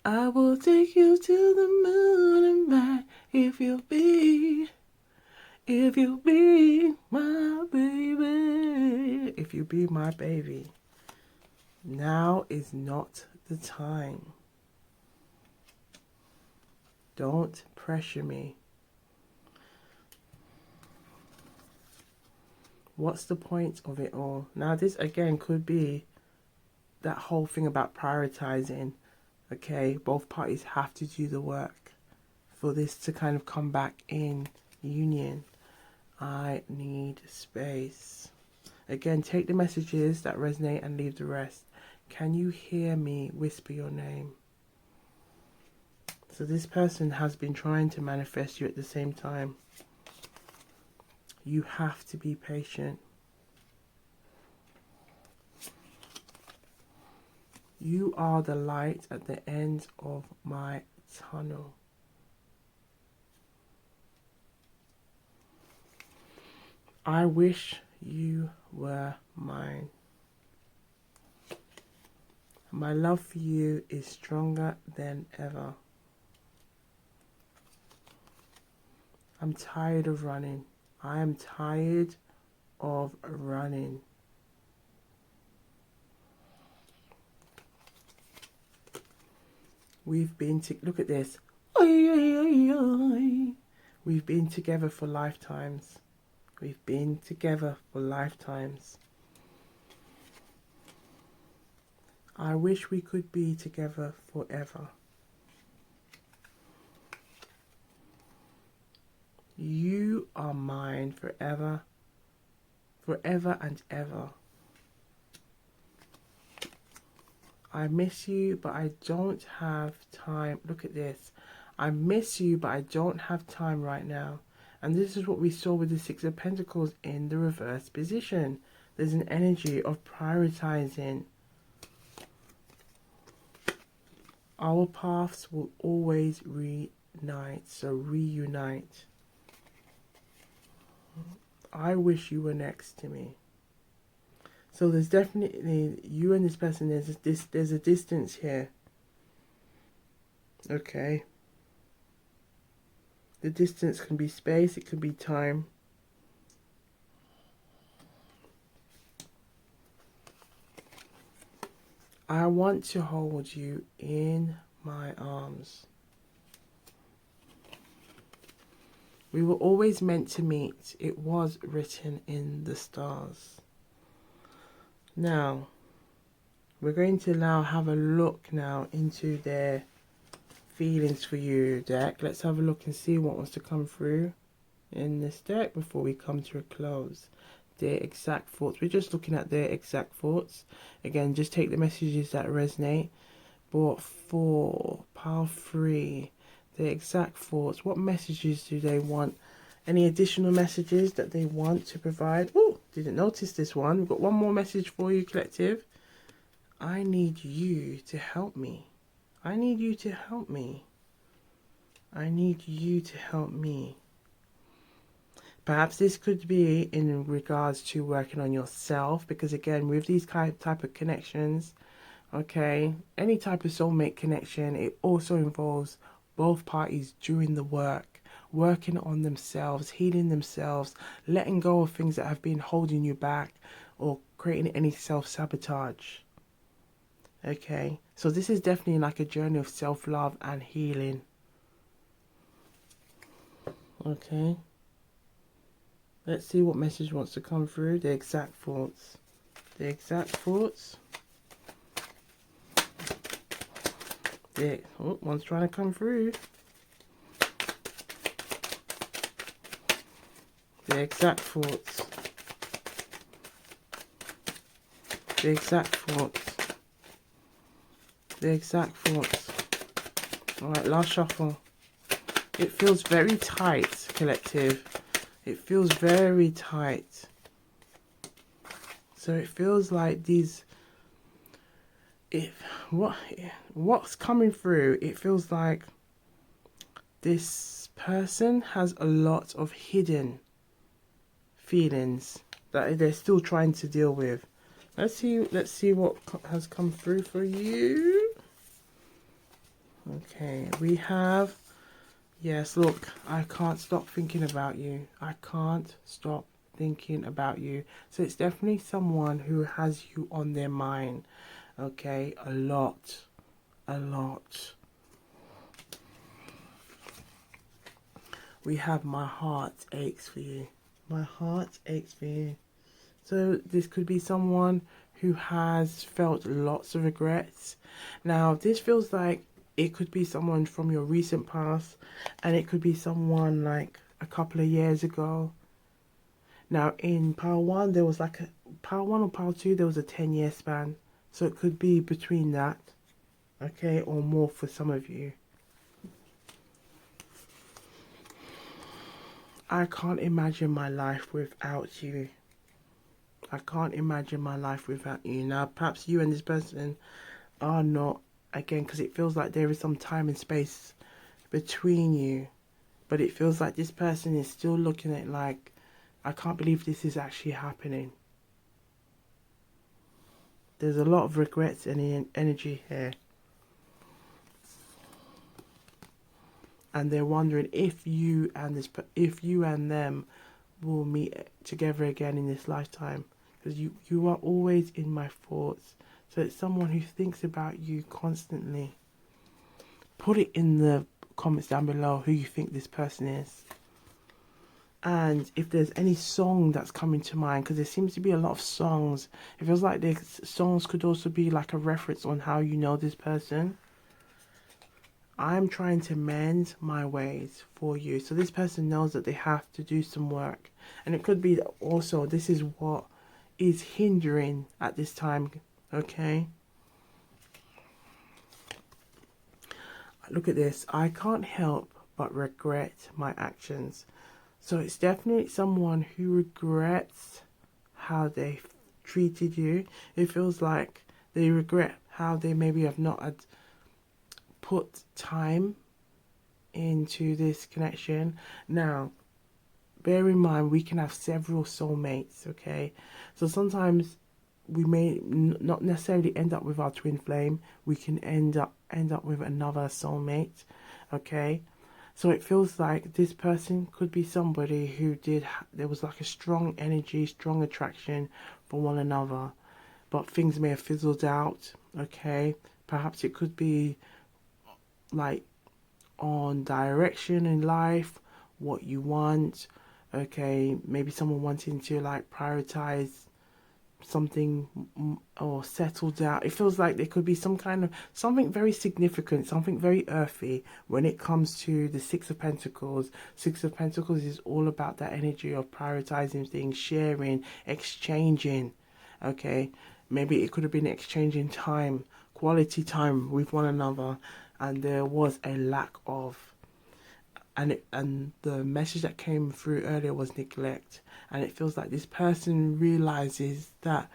I will take you to the moon and back if you'll be my baby. If you be my baby. Now is not the time. Don't pressure me. What's the point of it all? Now this again could be that whole thing about prioritizing. Okay, both parties have to do the work for this to kind of come back in union. I need space. Again, take the messages that resonate and leave the rest. Can you hear me whisper your name? So this person has been trying to manifest you at the same time. You have to be patient. You are the light at the end of my tunnel. I wish you were mine. My love for you is stronger than ever. I'm tired of running. I am tired of running. We've been to look at this. We've been together for lifetimes. We've been together for lifetimes. I wish we could be together forever. You are mine forever, forever and ever. I miss you, but I don't have time. Look at this. I miss you, but I don't have time right now. And this is what we saw with the Six of Pentacles in the reverse position. There's an energy of prioritizing. Our paths will always reunite. So reunite. I wish you were next to me. So there's definitely you and this person. There's a distance here. Okay. The distance can be space. It can be time. I want to hold you in my arms. We were always meant to meet. It was written in the stars. Now, we're going to now have a look now into their feelings for you, deck. Let's have a look and see what wants to come through in this deck before we come to a close. Their exact thoughts. We're just looking at their exact thoughts. Again, just take the messages that resonate. But for pile 3, their exact thoughts. What messages do they want? Any additional messages that they want to provide? Oh, didn't notice this one. We've got one more message for you, collective. I need you to help me. I need you to help me. I need you to help me. Perhaps this could be in regards to working on yourself, because again, with these type of connections, okay, any type of soulmate connection, it also involves both parties doing the work, working on themselves, healing themselves, letting go of things that have been holding you back or creating any self-sabotage. Okay, so this is definitely like a journey of self-love and healing. Okay. Let's see what message wants to come through. The exact thoughts. The exact thoughts. Oh, one's trying to come through. The exact thoughts. The exact thoughts. The exact thoughts. Alright, last shuffle. It feels very tight, collective. It feels very tight. So it feels like these... What's coming through, it feels like this person has a lot of hidden feelings that they're still trying to deal with. Let's see what has come through for you. Okay, we have, yes, look, I can't stop thinking about you. I can't stop thinking about you. So it's definitely someone who has you on their mind. Okay, a lot. We have my heart aches for you. My heart aches for you. So this could be someone who has felt lots of regrets. Now, this feels like it could be someone from your recent past, and it could be someone like a couple of years ago. Now, in pile 1, there was like pile 1 or pile 2, there was a 10-year span. So it could be between that, okay, or more for some of you. I can't imagine my life without you. I can't imagine my life without you. Now, perhaps you and this person are not, again, because it feels like there is some time and space between you. But it feels like this person is still looking at like I can't believe this is actually happening. There's a lot of regrets and energy here. And they're wondering if you and them will meet together again in this lifetime, because you are always in my thoughts. So it's someone who thinks about you constantly. Put it in the comments down below who you think this person is, and if there's any song that's coming to mind, because there seems to be a lot of songs. It feels like the songs could also be like a reference on how you know this person. I'm trying to mend my ways for you. So this person knows that they have to do some work. And it could be also, this is what is hindering at this time, okay? Look at this. I can't help but regret my actions. So it's definitely someone who regrets how they treated you. It feels like they regret how they maybe have not had put time into this connection. Now, bear in mind, we can have several soulmates, okay? So sometimes we may not necessarily end up with our twin flame. We can end up with another soulmate, okay? So it feels like this person could be somebody who there was like a strong energy, strong attraction for one another, but things may have fizzled out, okay? Perhaps it could be like on direction in life, what you want, okay? Maybe someone wanting to like prioritize something or settle down. It feels like there could be something very significant, something very earthy when it comes to the Six of Pentacles. Six of Pentacles is all about that energy of prioritizing things, sharing, exchanging, okay? Maybe it could have been exchanging time, quality time with one another, and there was a lack of, and the message that came through earlier was neglect. And it feels like this person realizes that,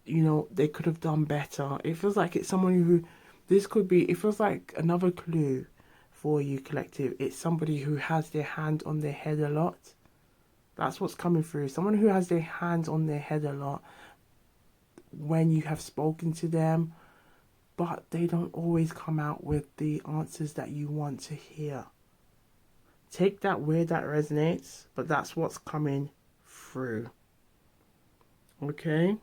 you know, they could have done better. It feels like it's someone who, it feels like another clue for you, collective. It's somebody who has their hand on their head a lot. That's what's coming through. Someone who has their hands on their head a lot when you have spoken to them, but they don't always come out with the answers that you want to hear. Take that where that resonates, but that's what's coming through. Okay?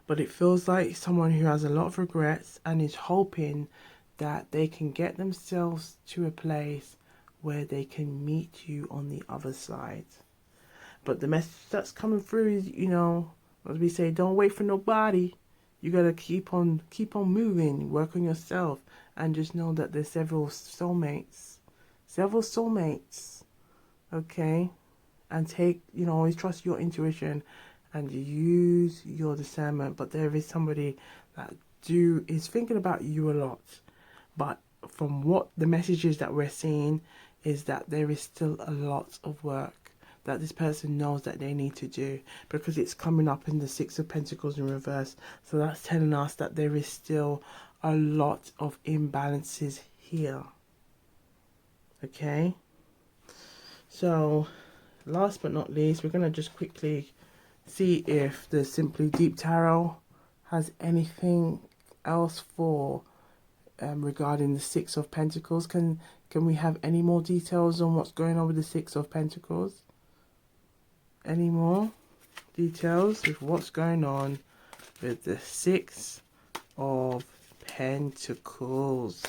But it feels like someone who has a lot of regrets and is hoping that they can get themselves to a place where they can meet you on the other side. But the message that's coming through is, you know, as we say, don't wait for nobody. You gotta keep on moving, work on yourself, and just know that there's several soulmates, okay? And always trust your intuition and use your discernment. But there is somebody that is thinking about you a lot. But from what the messages that we're seeing is that there is still a lot of work that this person knows that they need to do, because it's coming up in the Six of Pentacles in reverse. So that's telling us that there is still a lot of imbalances here. Okay? So, last but not least, we're going to just quickly see if the Simply Deep Tarot has anything else for regarding the Six of Pentacles. Can we have any more details on what's going on with the Six of Pentacles? Any more details with what's going on with the Six of Pentacles?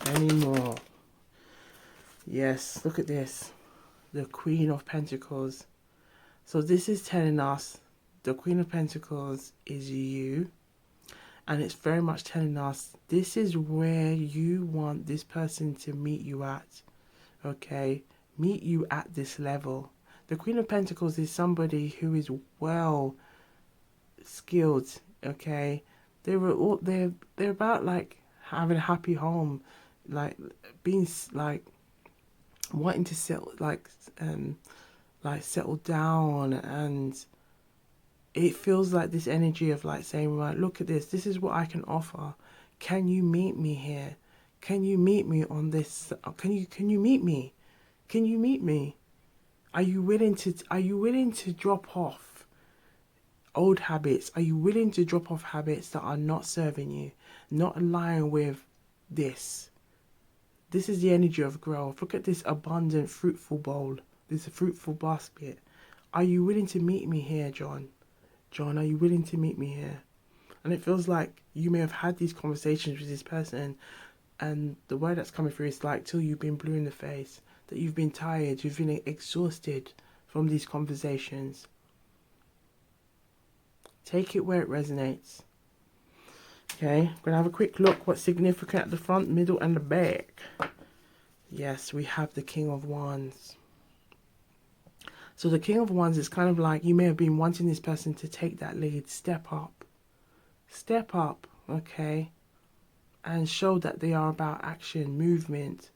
Any more? Yes, look at this. The Queen of Pentacles. So this is telling us the Queen of Pentacles is you. And it's very much telling us this is where you want this person to meet you at. Okay? Meet you at this level. The Queen of Pentacles is somebody who is well skilled. Okay? They're about like having a happy home, like being like wanting to settle settle down, and it feels like this energy of like saying, right, look at this is what I can offer. Can you meet me here? Can you meet me on this? Can you meet me? Can you meet me? Are you willing to drop off old habits? Are you willing to drop off habits that are not serving you, not aligning with this? This is the energy of growth. Look at this abundant, fruitful bowl, this fruitful basket. Are you willing to meet me here, John? John, are you willing to meet me here? And it feels like you may have had these conversations with this person, and the word that's coming through is like till you've been blue in the face, that you've been tired, you've been exhausted from these conversations. Take it where it resonates. Okay, I'm going to have a quick look what's significant at the front, middle, and the back. Yes, we have the King of Wands. So the King of Wands is kind of like you may have been wanting this person to take that lead, step up, okay, and show that they are about action, movement,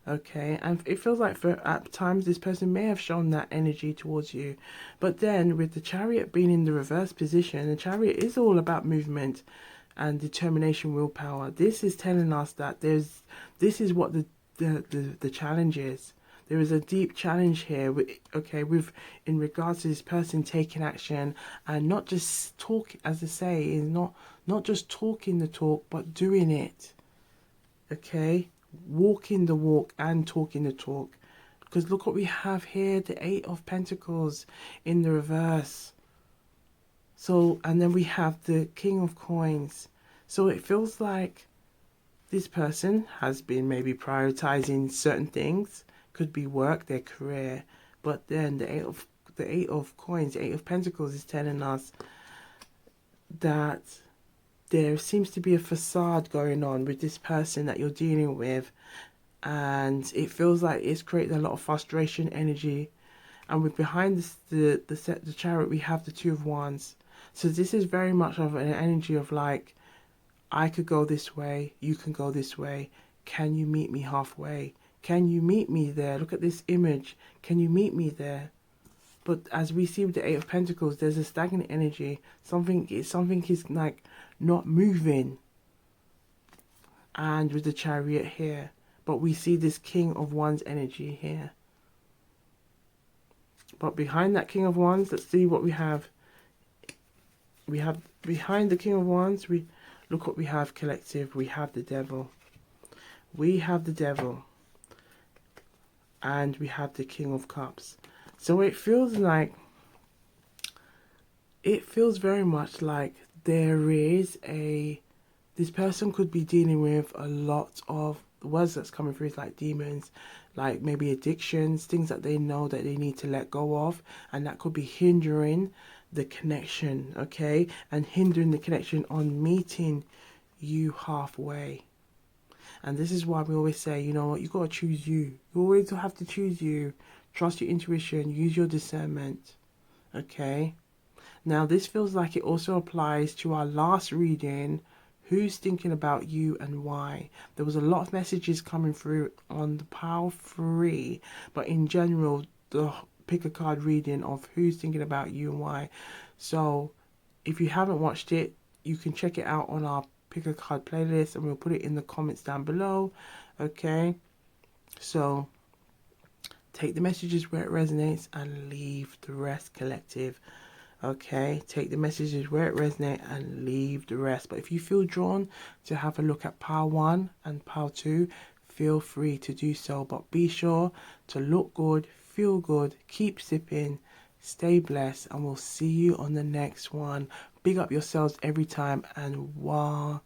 okay. And it feels like at times this person may have shown that energy towards you, but then with the Chariot being in the reverse position, the Chariot is all about movement and determination, willpower. This is telling us that this is what the challenge is. There is a deep challenge here, with in regards to this person taking action and not just talk, as I say, is not just talking the talk, but doing it. Okay, walking the walk and talking the talk. Because look what we have here, the Eight of Pentacles in the reverse. So, and then we have the King of Coins. So it feels like this person has been maybe prioritizing certain things. Could be work, their career. But then the Eight of Coins, Eight of Pentacles is telling us that there seems to be a facade going on with this person that you're dealing with. And it feels like it's creating a lot of frustration, energy. And with behind this, the Chariot, we have the Two of Wands. So this is very much of an energy of like, I could go this way, you can go this way. Can you meet me halfway? Can you meet me there? Look at this image. Can you meet me there? But as we see with the Eight of Pentacles, there's a stagnant energy. Something is like not moving. And with the Chariot here. But we see this King of Wands energy here. But behind that King of Wands, let's see what we have. We have behind the King of Wands, look what we have, collective. We have the Devil. We have the Devil. And we have the King of Cups. So it feels very much like this person could be dealing with a lot of, the words that's coming through is like demons, like maybe addictions, things that they know that they need to let go of, and that could be hindering the connection, okay, and hindering the connection on meeting you halfway. And this is why we always say, you know what, you got to choose you. You always have to choose you. Trust your intuition. Use your discernment. Okay? Now, this feels like it also applies to our last reading. Who's thinking about you and why? There was a lot of messages coming through on the Pile 3. But in general, the pick a card reading of who's thinking about you and why. So, if you haven't watched it, you can check it out on our pick a card playlist, and we'll put it in the comments down below. Okay, so take the messages where it resonates and leave the rest, collective. Okay, take the messages where it resonates and leave the rest. But if you feel drawn to have a look at Pile 1 and Pile 2, feel free to do so. But be sure to look good, feel good, keep sipping, stay blessed, and we'll see you on the next one. Big up yourselves every time, and Gwan.